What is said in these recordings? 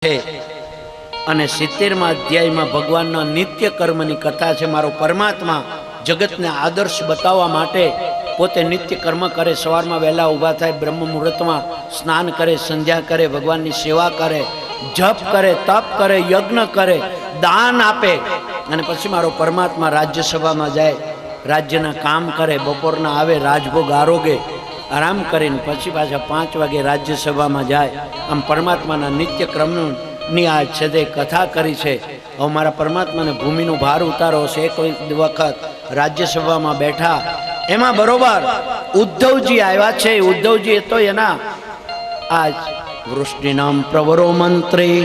છે અને 70મા અધ્યાયમાં ભગવાનના નિત્ય કર્મની કથા છે। મારો પરમાત્મા જગતને આદર્શ બતાવવા માટે પોતે નિત્ય કર્મ કરે। સવારમાં વહેલા ઊભા થાય, બ્રહ્મ મુહૂર્તમાં સ્નાન કરે, સંધ્યા કરે, ભગવાનની સેવા કરે, જપ કરે, તપ કરે, યજ્ઞ કરે, દાન આપે અને પછી મારો પરમાત્મા રાજ્યસભામાં જાય, રાજ્યના કામ કરે, બપોરના આવે, રાજભોગ આરોગે, આરામ કરીને પછી પાછા 5 વાગે રાજ્યસભામાં જાય। આમ પરમાત્માના નિત્ય ક્રમની આ છે તે કથા કરી છે। હવે મારા પરમાત્માને ભૂમિનો ભાર ઉતારો છે। કોઈ વખત રાજ્યસભામાં બેઠા, એમાં બરોબર ઉદ્ધવજી આવ્યા છે। ઉદ્ધવજી તો એના આજ વૃષ્ણિનામ પ્રવરો મંત્રી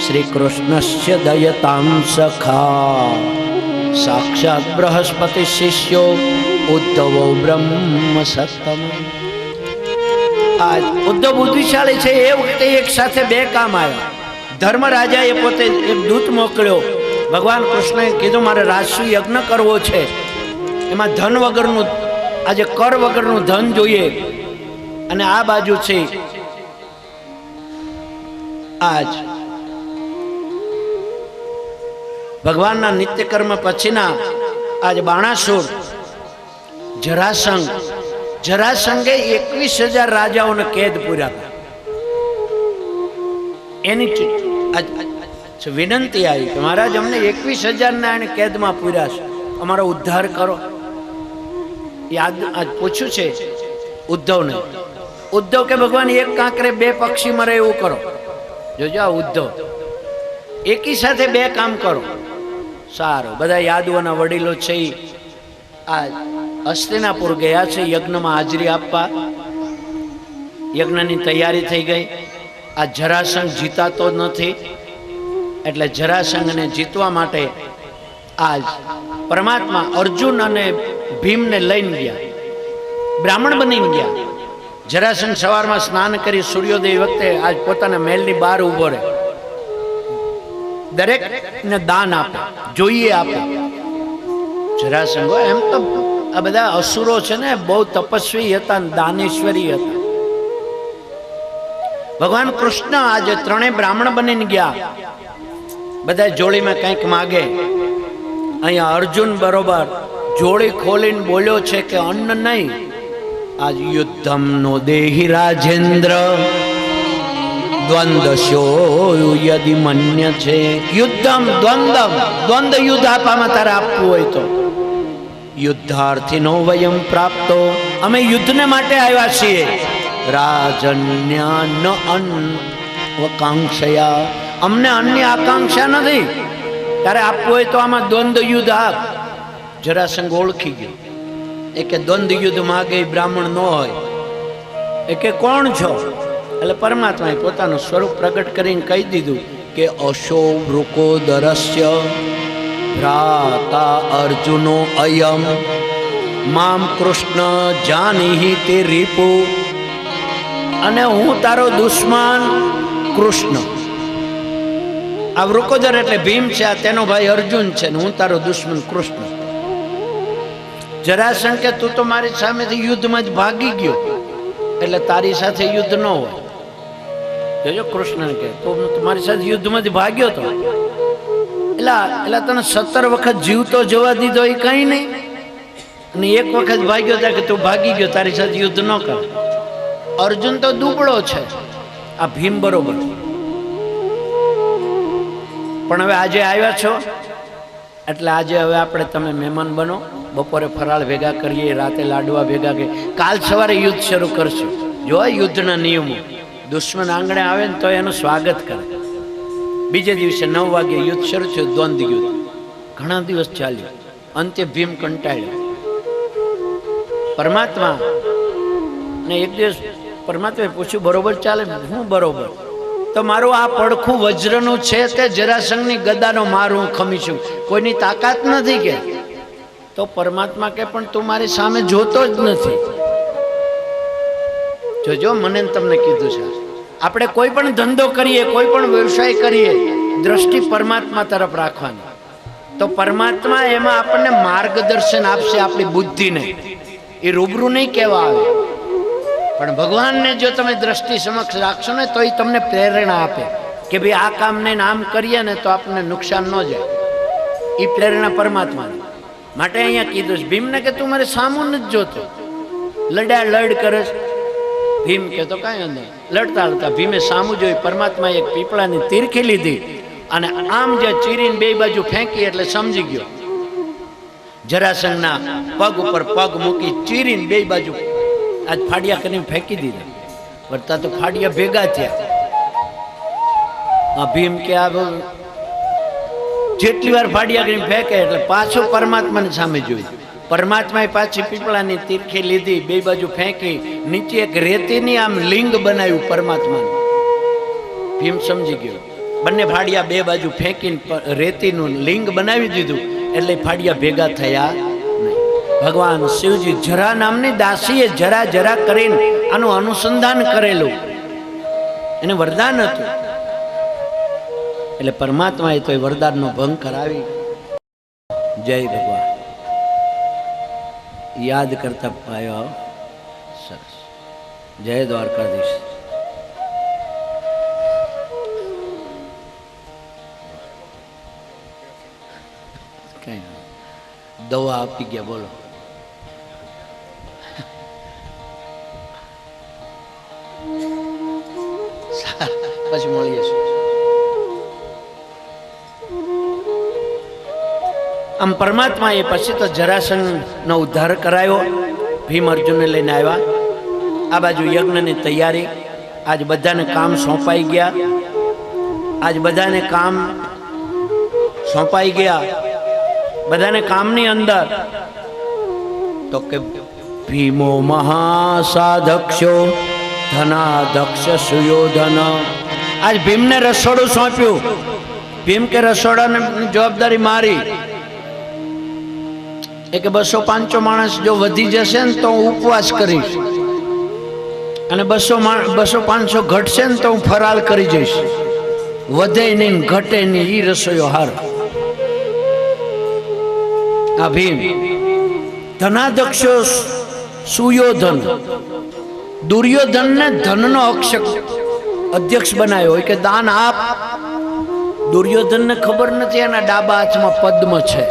શ્રી કૃષ્ણસ્ય દયતામ સખા સાક્ષાત બૃહસ્પતિ શિષ્યો ઉદ્ધવો બ્રહ્મ સત્તમ। આજ ઉદ્ધવ બુદ્ધિશાળી છે। એ વખતે એક સાથે 2 કામ આવ્યા। ધર્મરાજાએ પોતે એક દૂત મોકલ્યો। ભગવાન કૃષ્ણએ કીધું મારે રાજસુ યજ્ઞ કરવો છે, એમાં ધન વગરનું, આજે કર વગરનું ધન જોઈએ। અને આ બાજુ છે આજ ભગવાનના નિત્ય કર્મ પછીના આજ બાણાસુર જરાસંઘે 21,000 રાજાઓને કેદ પૂર્યા હતા। એની વિનંતી આવી કે મહારાજ અમને 21,000 ને કેદમાં પૂર્યા છે, અમારો ઉદ્ધાર કરો। યાદ આજ પૂછ્યું છે ઉદ્ધવને। ઉદ્ધવ કે ભગવાન એક કાંકરે 2 પક્ષી મરે એવું કરો। જોજો આ ઉદ્ધવ એકી સાથે 2 કામ કરો। સારું, બધા યાદવોના વડીલો છે આ હસ્તિનાપુર ગયા છે યજ્ઞમાં હાજરી આપવા। યજ્ઞની તૈયારી થઈ ગઈ। આ જરાસંઘ જીતાતો નથી, એટલે જરાસંઘને જીતવા માટે આજ પરમાત્મા અર્જુન અને ભીમને લઈને ગયા, બ્રાહ્મણ બનીને ગયા। જરાસંઘ સવારમાં સ્નાન કરી સૂર્યોદય વખતે આજ પોતાના મહેલની બહાર ઊભો રહે, દરેકને દાન આપે, જોઈએ આપે। જરાસંઘ એમ તો આ બધા અસુરો છે ને, બહુ તપસ્વી હતા, દાનેશ્વરી હતા। ભગવાન કૃષ્ણ આજે 3 બ્રાહ્મણ બનીને ગયા। બધા જોડીમાં કંઈક માગે। અહીંયા અર્જુન બરોબર જોડી ખોલીને બોલ્યો છે કે અન્ન નહીં, આજ યુદ્ધમ નો દેહી રાજેન્દ્ર દ્વંદ્વશો યદિ મન્ય છે। યુદ્ધમ દ્વંદ્વ યુદ્ધ આપવામાં તારે આપવું હોય તો યુદ્ધાર્થીનો વયમ પ્રાપ્તો, અમે યુદ્ધને માટે આવ્યા છીએ। રાજન્ય ન અન્વકાંક્ષયા, અમને અન્ય આકાંક્ષા નથી, તારે આપવું હોય તો આમાં દ્વંદ્વ યુદ્ધ આપ। જરાસંઘ ઓળખી ગયો। એ કે દ્વંદ્વ યુદ્ધ માગે બ્રાહ્મણ ન હોય। એ કે કોણ છો? એટલે પરમાત્માએ પોતાનું સ્વરૂપ પ્રગટ કરીને કહી દીધું કે અશો વૃકોદરસ્ય ભ્રાતા અર્જુનો અયમ મામ કૃષ્ણ જાનીહિ તે રીપુ, અને હું તારો દુશ્મન કૃષ્ણ। આ વૃકોદર એટલે ભીમ છે, આ તેનો ભાઈ અર્જુન છે, ને હું તારો દુશ્મન કૃષ્ણ। જરાસંઘ કે તું તો મારી સામેથી યુદ્ધમાં જ ભાગી ગયો, એટલે તારી સાથે યુદ્ધ ન હોય। જોજો કૃષ્ણ કે તું મારી સાથે યુદ્ધમાં જ ભાગ્યો તો, એટલે તને 17 વખત જીવતો જવા દીધો એ કઈ નહીં, અને 1 વખત ભાગ્યો ત્યાં કે તું ભાગી ગયો, તારી સાથે યુદ્ધ ન કર। અર્જુન તો દુબળો છે, આ ભીમ બરોબર। પણ હવે આજે આવ્યા છો એટલે આજે હવે આપણે તમે મહેમાન બનો। બપોરે ફરાળ ભેગા કરીએ, રાતે લાડવા ભેગા કરીએ, કાલ સવારે યુદ્ધ શરૂ કરશું। જો યુદ્ધના નિયમો, દુશ્મન આંગણે આવે ને તો એનું સ્વાગત કરે। બીજે દિવસે 9 વાગે યુદ્ધ શરૂ થયું, દ્વંદ્વ યુદ્ધ ઘણા દિવસ ચાલ્યું। અંતે ભીમ કંટાળ્યો। પરમાત્મા ને એક દિવસ પરમાત્માએ પૂછ્યું બરોબર ચાલે? હું બરોબર? તો મારું આ પડખું વજ્રનું છે, તે જરાસંઘની ગદાનો માર હું ખમીશું, કોઈની તાકાત નથી કે? તો પરમાત્મા કે પણ તું મારી સામે જોતો જ નથી। જોજો, મને તમને કીધું છે, આપણે કોઈ પણ ધંધો કરીએ, કોઈ પણ વ્યવસાય કરીએ, દ્રષ્ટિ પરમાત્મા તરફ રાખવાની। તો પરમાત્મા એમાં આપણને માર્ગદર્શન આપશે, આપણી બુદ્ધિને। એ રૂબરૂ નહીં કહેવા આવે, પણ ભગવાનને જો તમે દ્રષ્ટિ સમક્ષ રાખશો ને તો એ તમને પ્રેરણા આપે। કે ભાઈ આ કામને આમ કરીએ ને તો આપણને નુકસાન ન જાય. એ પ્રેરણા પરમાત્માની માટે અહીંયા કીધું છે ભીમને કે તું મારે સામું નથી જોતો, લડ કરે. ભીમ કે તો કાંઈ અંદર લડતા લડતા ભીમે સામું જોઈ. પરમાત્માએ એક પીપળાની તીરખી લીધી અને આમ જે ચીરીને બે બાજુ ફેંકી એટલે સમજી ગયો. જરાસંઘના પગ ઉપર પગ મૂકી ચીરીને બે બાજુ આજ ફાડિયા કરીને ફેંકી દીધા. વર્તા તો ફાડિયા ભેગા થયા. ભીમ કે આ જેટલી વાર ફાડિયા કરીને ફેંકે એટલે પાછો પરમાત્માની સામે જોઈ. પરમાત્માએ પાછી પીપળાની તીરખી લીધી, બે બાજુ ફેંકી, નીચે એક રેતીની આમ લિંગ બનાવ્યું પરમાત્માનું. ભીમ સમજી ગયો. બંને ફાડિયા બે બાજુ ફેંકીને રેતીનું લિંગ બનાવી દીધું એટલે ફાડિયા ભેગા થયા નહીં. ભગવાન શિવજી જરા નામની દાસીએ જરા જરા કરીને આનું અનુસંધાન કરેલું, એને વરદાન હતું. એટલે પરમાત્માએ તો એ વરદાનનો ભંગ કરાવી. જય ભગવાન. યાદ કરતા પાયો સરસ. જય દ્વારકાધીશ. કઈ દવા આપી ગયા બોલો. પછી મળીએ છીએ. આમ પરમાત્માએ પછી તો જરાસંઘનો ઉદ્ધાર કરાયો. ભીમ અર્જુનને લઈને આવ્યા. આ બાજુ યજ્ઞની તૈયારી. આજ બધાને કામ સોંપાઈ ગયા. આજ બધાને કામ સોંપાઈ ગયા. બધાને કામની અંદર તો કે ભીમો મહાસાધક્ષો ધનાધક્ષ સુયોધન. આજ ભીમને રસોડું સોંપ્યું. ભીમ કે રસોડાની જવાબદારી મારી. એ કે 200-500 માણસ જો વધી જશે ને તો હું ઉપવાસ કરીશ, અને 200-500 ઘટશે ને તો હું ફરાળ કરી જઈશ. વધે નહીં ઘટે નહીં, ઈ રસોઈયો હાર. આ ભીમ ધનાધક્ષો સુયોધન. દુર્યોધન ને ધનનો અધ્યક્ષ બનાવ્યો હોય કે દાન આપ. દુર્યોધન ને ખબર નથી એના ડાબા હાથમાં પદ્મ છે.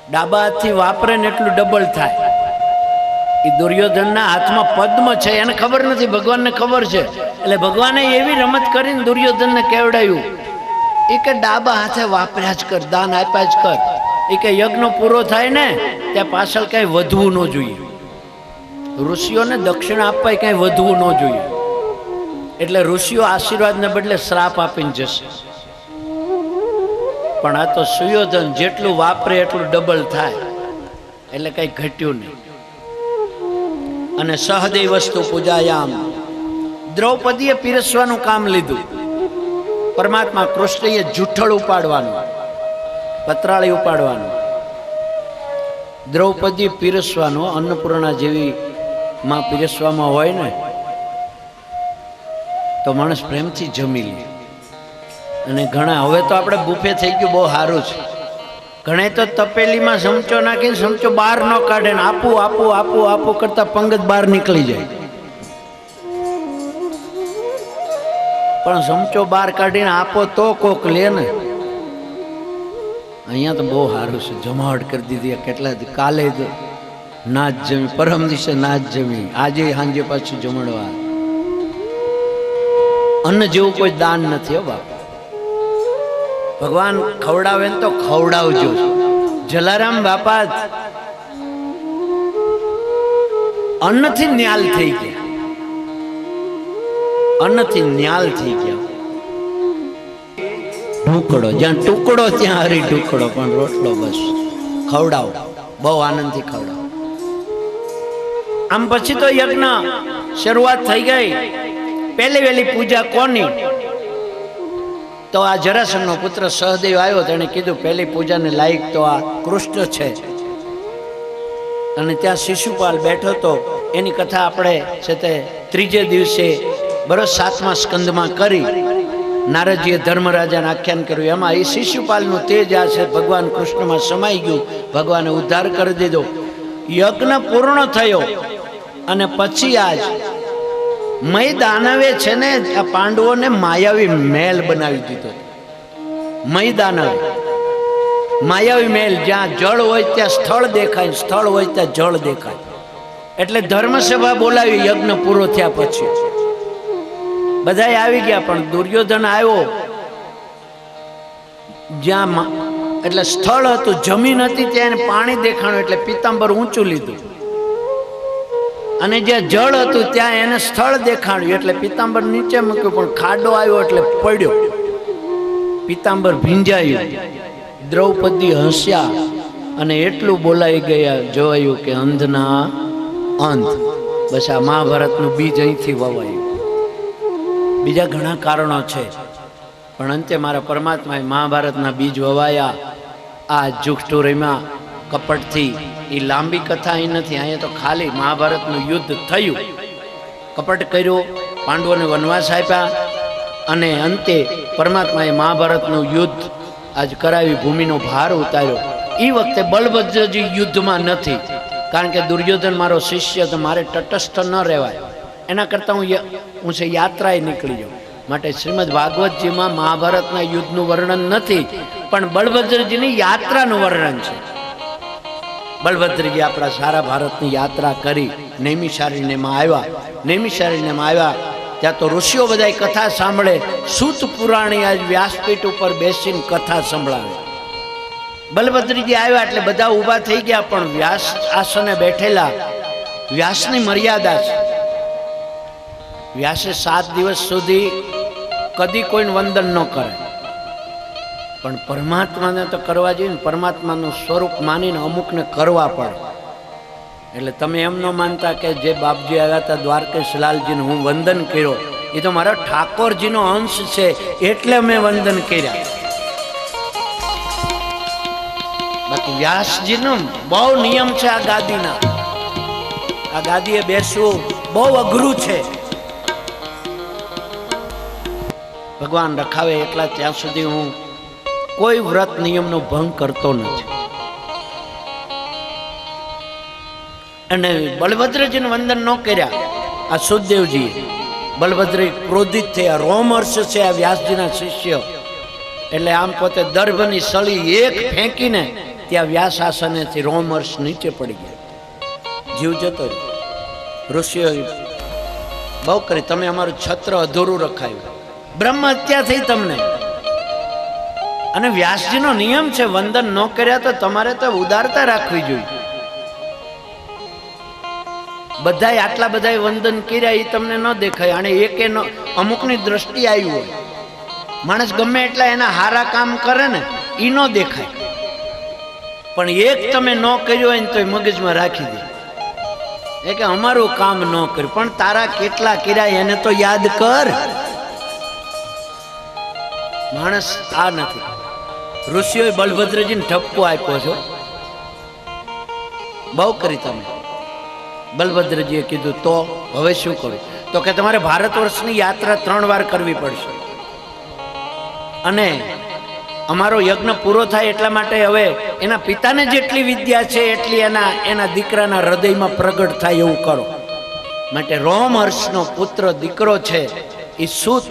ડાબા હાથથી વાપરે ને એટલું ડબલ થાય. એ દુર્યોધનના હાથમાં પદ્મ છે, એને ખબર નથી, ભગવાનને ખબર છે. એટલે ભગવાને એવી રમત કરીને દુર્યોધનને કેવડાયું. એ કે ડાબા હાથે વાપર્યા જ કર, દાન આપ્યા જ કર. એ કે યજ્ઞ પૂરો થાય ને ત્યાં પાછળ કઈ વધવું ન જોઈએ. ઋષિઓને દક્ષિણા આપવા કઈ વધવું ન જોઈએ. એટલે ઋષિઓ આશીર્વાદને બદલે શ્રાપ આપીને જશે. પણ આ તો સુયોધન જેટલું વાપરે એટલું ડબલ થાય, એટલે કઈ ઘટ્યું નહીં. અને સહદેવ વસ્તુ પૂજાયામ. દ્રૌપદીએ પીરસવાનું કામ લીધું. પરમાત્મા કૃષ્ણએ જૂઠળ ઉપાડવાનું, પતરાળી ઉપાડવાનું, દ્રૌપદી પીરસવાનું. અન્નપૂર્ણા જેવી માં પીરસવામાં હોય ને તો માણસ પ્રેમથી જમી લે. અને ઘણા હવે તો આપણે બુફે થઈ ગયું, બહુ સારું છે. ઘણા તો તપેલીમાં ચમચો નાખીને ચમચો બહાર ન કાઢે ને આપું આપું આપું આપું કરતા પંગત બહાર નીકળી જાય. પણ ચમચો બહાર કાઢીને આપો તો કોક લે ને. અહીંયા તો બહુ સારું છે, જમાવટ કરી દીધી. કેટલા કાલે ના જ જમી, પરમ દિવસે ના જ જમી, આજે સાંજે પાછું જમણવા. અન્ન જેવું કોઈ દાન નથી હો બાપ. ભગવાન ખવડાવે ને તો ખવડાવજો. જલારામ બાપા અન્નથી ન્યાલ થઈ ગયા. અન્નથી ન્યાલ થઈ ગયા. ઢુકડો જ્યાં ટુકડો ત્યાં હરી ઢુકડો, પણ રોટલો બસ ખવડાવો, બહુ આનંદથી ખવડાવો. આમ પછી તો યજ્ઞ શરૂઆત થઈ ગઈ. પહેલી વહેલી પૂજા કોની? તો આ જરાસંઘનો પુત્ર સહદેવ આવ્યો. તેણે કીધું પહેલી પૂજાને લાયક તો આ કૃષ્ણ છે. અને ત્યાં શિશુપાલ બેઠો તો એની કથા આપણે છે તે ત્રીજે દિવસે બરોબર 7મા સ્કંદમાં કરી. નારદજીએ ધર્મરાજાને આખ્યાન કર્યું. એમાં એ શિશુપાલનું તેજ આ છે ભગવાન કૃષ્ણમાં સમાઈ ગયું. ભગવાને ઉદ્ધાર કરી દીધો. યજ્ઞ પૂર્ણ થયો અને પછી આજ મય દાનવે છે ને આ પાંડવોને માયાવી મહેલ બનાવી દીધો. મય દાનવે માયાવી મહેલ, જ્યાં જળ હોય ત્યાં સ્થળ દેખાય, સ્થળ હોય ત્યાં જળ દેખાય. એટલે ધર્મસભા બોલાવી યજ્ઞ પૂરો થયા પછી બધા આવી ગયા, પણ દુર્યોધન આવ્યો જ્યાં એટલે સ્થળ હતું, જમીન હતી, ત્યાં એને પાણી દેખાણું એટલે પીતાંબર ઊંચું લીધું, અને જ્યાં જળ હતું ત્યાં એને સ્થળ દેખાડ્યું એટલે પીતાંબર નીચે મૂક્યું, પણ ખાડો આવ્યો એટલે પડ્યો, પીતાંબર ભીંજાયું. દ્રૌપદી હસ્યા અને એટલું બોલાઈ ગયા, જોવાયું કે અંધના અંધ. બસ આ મહાભારતનું બીજ અહીંથી વવાયું. બીજા ઘણા કારણો છે, પણ અંતે મારા પરમાત્માએ મહાભારતના બીજ વવાયા. આ જુગસ્ટોરીમાં કપટથી એ લાંબી કથા અહીં નથી, અહીંયા તો ખાલી મહાભારતનું યુદ્ધ થયું, કપટ કર્યું, પાંડવોને વનવાસ આપ્યા, અને અંતે પરમાત્માએ મહાભારતનું યુદ્ધ આજ કરાવી, ભૂમિનો ભાર ઉતાર્યો. એ વખતે બલભદ્રજી યુદ્ધમાં નથી, કારણ કે દુર્યોધન મારો શિષ્ય તો મારે તટસ્થ ન રહેવાય, એના કરતાં હું છે યાત્રાએ નીકળી જાઉં. માટે શ્રીમદ ભાગવતજીમાં મહાભારતના યુદ્ધનું વર્ણન નથી, પણ બલભદ્રજીની યાત્રાનું વર્ણન છે. બલભદ્રજી આપણા સારા ભારતની યાત્રા કરી, નૈમિષારણ્યમાં આવ્યા. નૈમિષારણ્યમાં આવ્યા ત્યાં તો ઋષિઓ બધા કથા સાંભળે. સૂત પુરાણી આજ વ્યાસપીઠ ઉપર બેસીને કથા સંભળાવે. બલભદ્રજી આવ્યા એટલે બધા ઊભા થઈ ગયા, પણ વ્યાસ આસને બેઠેલા. વ્યાસની મર્યાદા છે. વ્યાસે 7 દિવસ સુધી કદી કોઈને વંદન ન કરે, પણ પરમાત્માને તો કરવા જોઈએ ને. પરમાત્માનું સ્વરૂપ માનીને અમુકને કરવા પડે. એટલે તમે એમ ન માનતા કે જે બાપજી આવ્યા હતા દ્વારકેશ લાલજીને હું વંદન કર્યો, એ તો મારા ઠાકોરજીનો અંશ છે એટલે મેં વંદન કર્યા. બાકી વ્યાસજીનો બહુ નિયમ છે આ ગાદીના. આ ગાદીએ બેસવું બહુ અઘરું છે. ભગવાન રખાવે એટલા ત્યાં સુધી હું કોઈ વ્રત નિયમનો ભંગ કરતો નથી. અને બલભદ્રજીને વંદન ન કર્યા આ સુખદેવજી. બલભદ્ર ક્રોધિત થયા. રોમહર્ષ છે આ વ્યાસજીના શિષ્ય, એટલે આમ પોતે દર્ભની સળી એક ફેંકીને ત્યાં વ્યાસ આસનેથી રોમહર્ષ નીચે પડી ગયા, જીવ જતો રહ્યો. ઋષિઓ બહુ કરી, તમે અમારું છત્ર અધૂરું રખાયું, બ્રહ્મ હત્યા થઈ તમને. અને વ્યાસજીનો નિયમ છે વંદન ન કર્યા તો તમારે તો ઉદારતા રાખવી જોઈએ. બધાય આટલા બધા વંદન કર્યા એ તમને ન દેખાય, અને એકે અમુકની દ્રષ્ટિ આવી હોય. માણસ ગમે એટલા એના હારા કામ કરે ને એ ન દેખાય, પણ એક તમે ન કર્યો હોય ને તો મગજમાં રાખી દે એ કે અમારું કામ ન કર્યું, પણ તારા કેટલા કર્યા એને તો યાદ કર. માણસ આ નથી. ઋષિઓએ બલભદ્રજીને ઠપકો આપ્યો છો, બહુ કરી તમે. બલભદ્રજીએ કીધું તો હવે શું કરું? તો કે તમારે ભારત વર્ષની યાત્રા 3 વાર કરવી પડશે, અને અમારો યજ્ઞ પૂરો થાય એટલા માટે હવે એના પિતાને જેટલી વિદ્યા છે એટલી એના દીકરાના હૃદયમાં પ્રગટ થાય એવું કરો. માટે રોમહર્ષનો પુત્ર દીકરો છે એ સૂત.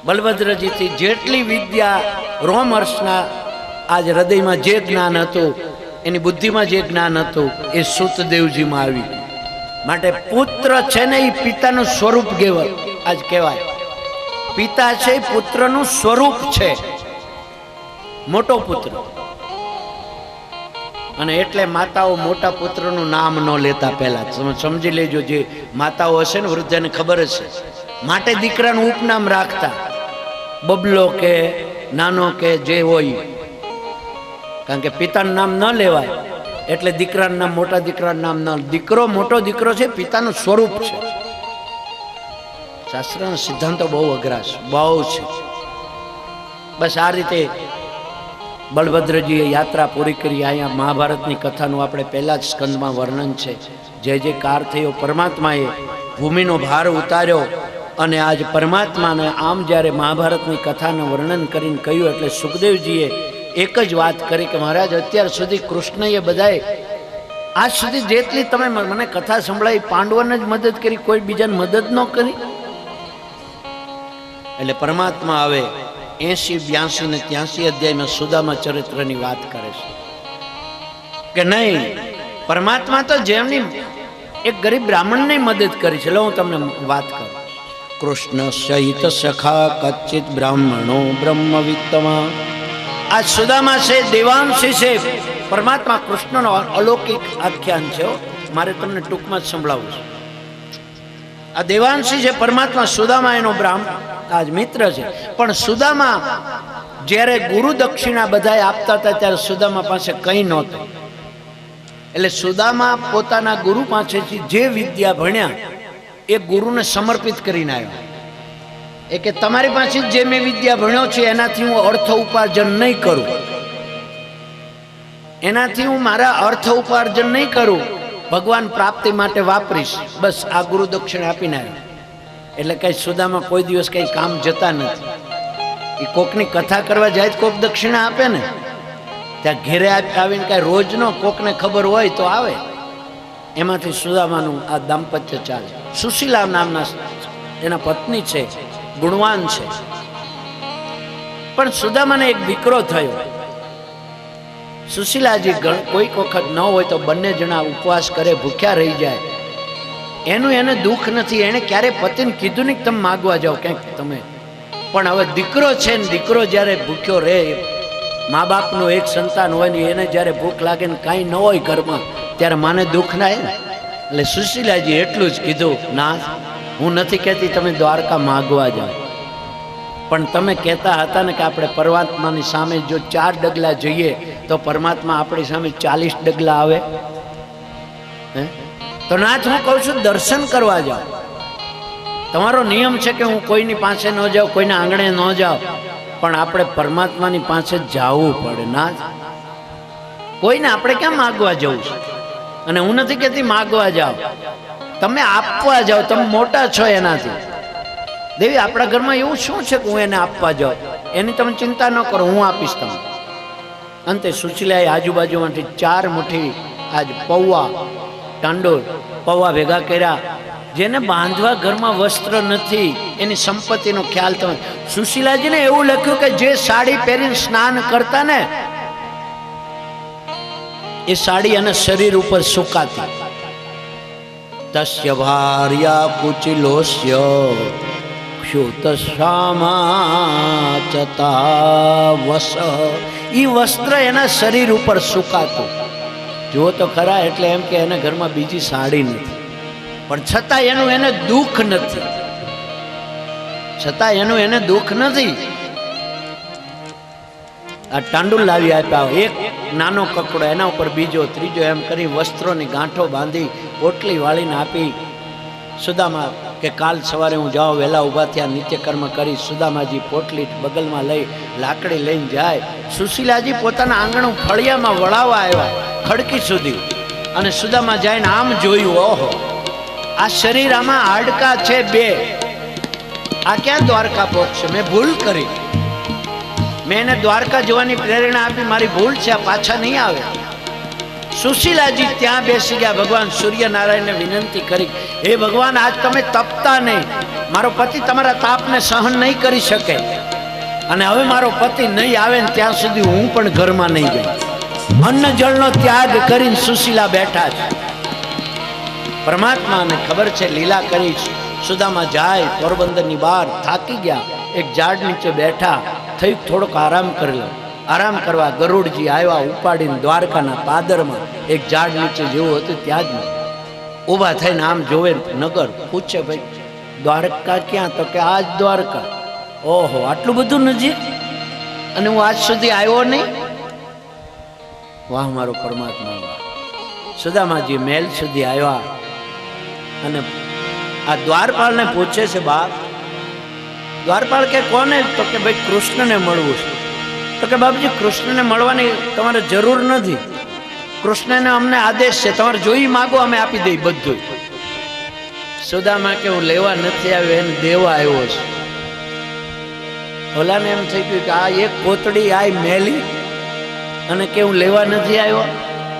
બલભદ્રજીથી જેટલી વિદ્યા રોમહર્ષના આજ હૃદયમાં જે જ્ઞાન હતું, એની બુદ્ધિમાં જે જ્ઞાન હતું એ સૂતદેવજીમાં આવી. માટે પુત્ર છે ને એ પિતાનું સ્વરૂપ આજ કહેવાય. પિતા છે એ પુત્રનું સ્વરૂપ છે, મોટો પુત્ર. અને એટલે માતાઓ મોટા પુત્રનું નામ ન લેતા. પહેલા તમે સમજી લેજો, જે માતાઓ હશે ને વૃદ્ધાને ખબર હશે, માટે દીકરાનું ઉપનામ રાખતા, બબલો કે નાનો કે જે હોય, કારણ કે પિતાનું નામ ન લેવાય. એટલે દીકરાનું નામ, મોટા દીકરાનું નામ ન. દીકરો મોટો દીકરો છે, પિતાનું સ્વરૂપ છે. શાસ્ત્રના સિદ્ધાંતો બહુ અઘરા છે, બહુ છે. બસ આ રીતે બલભદ્રજીએ યાત્રા પૂરી કરી. અહીંયા મહાભારતની કથાનું આપણે પહેલા જ સ્કંદમાં વર્ણન છે. જે કાર થયો, પરમાત્માએ ભૂમિનો ભાર ઉતાર્યો. અને આજ પરમાત્માને આમ જ્યારે મહાભારતની કથાનું વર્ણન કરીને કહ્યું, એટલે સુખદેવજીએ એક જ વાત કરી કે મહારાજ, અત્યાર સુધી કૃષ્ણએ બધાએ આજ સુધી જેટલી તમે મને કથા સંભળાવી, પાંડવોને જ મદદ કરી, કોઈ બીજાને મદદ ન કરી. એટલે પરમાત્મા હવે 80, 82 ને 83 અધ્યાયમાં સુદામા ચરિત્રની વાત કરે છે કે નહીં, પરમાત્મા તો જેમની એક ગરીબ બ્રાહ્મણને મદદ કરી છે. હું તમને વાત કરું. કૃષ્ણ સહિત સખા કચ્ચિત બ્રાહ્મણો બ્રહ્મવિત્તમાં. આ સુદામા છે, દેવાંશી છે, પરમાત્મા કૃષ્ણનો અલૌકિક આખ્યાન છે. મારે તમને ટૂંકમાં જ સંભળાવું છે. આ દેવાંશી છે પરમાત્મા, સુદામા એનો બ્રાહ્મણ આજ મિત્ર છે. પણ સુદામા જ્યારે ગુરુ દક્ષિણા બધાએ આપતા હતા ત્યારે સુદામા પાસે કંઈ નહોતું. એટલે સુદામા પોતાના ગુરુ પાસેથી જે વિદ્યા ભણ્યા એ ગુરુને સમર્પિત કરીને આવ્યા. એ કે તમારી પાસે જે મેં વિદ્યા ભણ્યો છે એનાથી હું અર્થ ઉપાર્જન નહીં કરું, એનાથી હું મારા અર્થ ઉપાર્જન નહીં કરું, ભગવાન પ્રાપ્તિ માટે વાપરીશ. બસ આ ગુરુ દક્ષિણા આપીને આવ્યા. એટલે કઈ સુદામા કોઈ દિવસ કઈ કામ જતા નથી. એ કોકની કથા કરવા જાય તો કોક દક્ષિણા આપે ને, ત્યાં ઘેરે આવીને કઈ રોજનો કોકને ખબર હોય તો આવે. એમાંથી સુદામાનું આ દાંપત્ય ચાલે. સુશીલા નામના એના પત્ની છે, ગુણવાન છે. પણ સુદામાને એક દીકરો થયો. સુશીલાજી કોઈક વખત ન હોય તો બંને જણા ઉપવાસ કરે, ભૂખ્યા રહી જાય. એનું એને દુઃખ નથી. એને ક્યારે પતિને કીધું નહીં તમે માગવા જાઓ ક્યાંક તમે. પણ હવે દીકરો છે ને, દીકરો જ્યારે ભૂખ્યો રહે, મા બાપનું એક સંતાન હોય ને એને જ્યારે ભૂખ લાગે ને કાંઈ ન હોય ઘરમાં ત્યારે માને દુઃખ ના આવે ને. એટલે સુશીલાજી એટલું જ કીધું, ના હું નથી કહેતી તમે દ્વારકા માગવા જાઓ, પણ તમે કહેતા હતા ને કે આપણે પરમાત્માની સામે જો 4 ડગલા જઈએ તો પરમાત્મા આપણી સામે 40 ડગલા આવે. તો નાથ હું કહું છું દર્શન કરવા જાઓ. તમારો નિયમ છે કે હું કોઈની પાસે ન જાઉં, કોઈના આંગણે ન જાઉં, પણ આપણે પરમાત્માની પાસે જવું પડે. ના, કોઈને આપણે ક્યાં માગવા જવું છે? અને હું નથી કહેતી માગવા જાઓ, તમે આપવા જાઓ. તમે મોટા છો એનાથી. દેવી આપણા ઘરમાં એવું શું છે કે હું એને આપવા જાઉં? એની તમે ચિંતા ન કરો, હું આપીશ તમને. અંતે સુશીલાએ આજુબાજુમાંથી 4 મુઠ્ઠી આજ પૌવા ટાંડોળ પૌવા ભેગા કર્યા. જેને બાંધવા ઘરમાં વસ્ત્ર નથી એની સંપત્તિનો ખ્યાલ તમે. સુશીલાજીને એવું લખ્યું કે જે સાડી પહેરીને સ્નાન કરતા ને એ સાડી અને શરીર ઉપર સુકાતી. તસ્ય ભાર્યા કુચિલોસ્ય ક્ષુતશામાચતા વસ. ઈ વસ્ત્ર એના શરીર ઉપર સુકાતું. જુઓ તો ખરા. એટલે એમ કે એના ઘરમાં બીજી સાડી નથી, પણ છતાં એનું એને દુઃખ નથી. છતાં એનું એને દુઃખ નથી. આ ટાંડુલ લાવી આપ્યા. એક નાનો કકડો, એના ઉપર બીજો, ત્રીજો, એમ કરી વસ્ત્રોની ગાંઠો બાંધી પોટલી વાળીને આપી. સુદામા કે કાલ સવારે હું જાઉં, વહેલા ઊભા થયા, નિત્યકર્મ કરી. સુદામાજી પોટલી બગલમાં લઈ લાકડી લઈને જાય. સુશીલાજી પોતાના આંગણું ફળિયામાં વળાવવા આવ્યા ખડકી સુધી. અને સુદામા જઈને આમ જોયું, ઓહો આ શરીર, આમાં હાડકા છે 2. આ ક્યાં દ્વારકા પહોંચશે? મેં ભૂલ કરી. મેં એને દ્વારકા જવાની પ્રેરણા આપી, મારી ભૂલ છે, આ પાછા નહીં આવે. સુશીલાજી ત્યાં બેસી ગયા. ભગવાન સૂર્યનારાયણને વિનંતી કરી, હે ભગવાન આજ તમે તપતા નહીં, મારો પતિ તમારા તાપને સહન નહીં કરી શકે, અને હવે મારો પતિ નહીં આવે ને ત્યાં સુધી હું પણ ઘરમાં નહીં જાઉં. અન્ન જળનો ત્યાગ કરીને સુશીલા બેઠા છે. પરમાત્માને ખબર છે લીલા કરી. સુદામા જાય પોરબંદરની બહાર, થાકી ગયા, એક ઝાડ નીચે બેઠા. થઈ થોડોક આરામ કરી લો. આરામ કરવા ગરુડજી આવ્યા, ઉપાડીને દ્વારકાના પાદરમાં એક ઝાડ નીચે જેવું હતું ત્યાં જ ઊભા થઈને આમ જોવે નગર. પૂછે, ભાઈ દ્વારકા ક્યાં? તો કે આ જ દ્વારકા. ઓહો, આટલું બધું નજીક, અને હું આજ સુધી આવ્યો નહીં? વાહ મારો પરમાત્મા, વાહ. સુદામાજી મહેલ સુધી આવ્યા અને આ દ્વારપાળને પૂછે છે, બાપ. દ્વારપાળ કે કોને? તો કે ભાઈ કૃષ્ણને મળવું છે. તો કે બાપજી કૃષ્ણને મળવાની તમારે જરૂર નથી. કૃષ્ણને અમને આદેશ છે, તમારે જોઈ માગો અમે આપી દઈ બધું. સુદામા કે હું લેવા નથી આવ્યો, એને દેવા આવ્યો છે. ઓલાને એમ થઈ ગયું કે આ એક કોતડી આય મેલી અને કે હું લેવા નથી આવ્યો.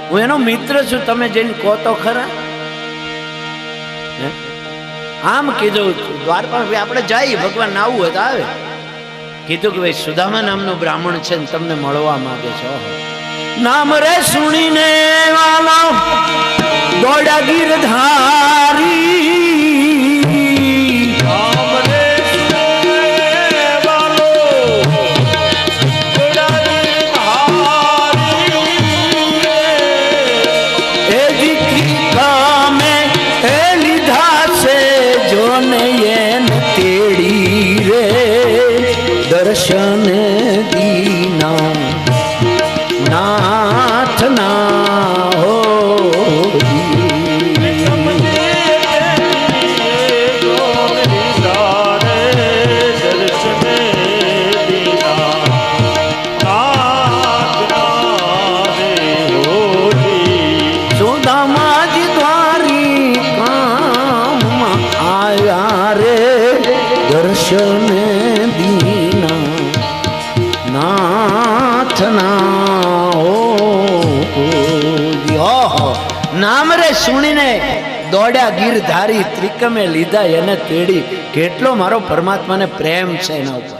હું એનો મિત્ર છું, તમે જઈને કહો તો ખરા. આમ કીધું દ્વારકા આપણે જઈએ, ભગવાન આવું હોય તો આવે. કીધું કે ભાઈ સુદામા નામનો બ્રાહ્મણ છે ને તમને મળવા માંગે છે. નામ રે સુણીને વાલા દોડા ગીરધારી, દર્શન દીના નાથ ના હો સુદામાજી દ્વારી કામમાં આયા રે દર્શન નામ રે સુણીને દોડ્યા ગીરધારી, ત્રિકમે લીધા એને તેડી. કેટલો મારો પરમાત્માને પ્રેમ છે એના ઉપર.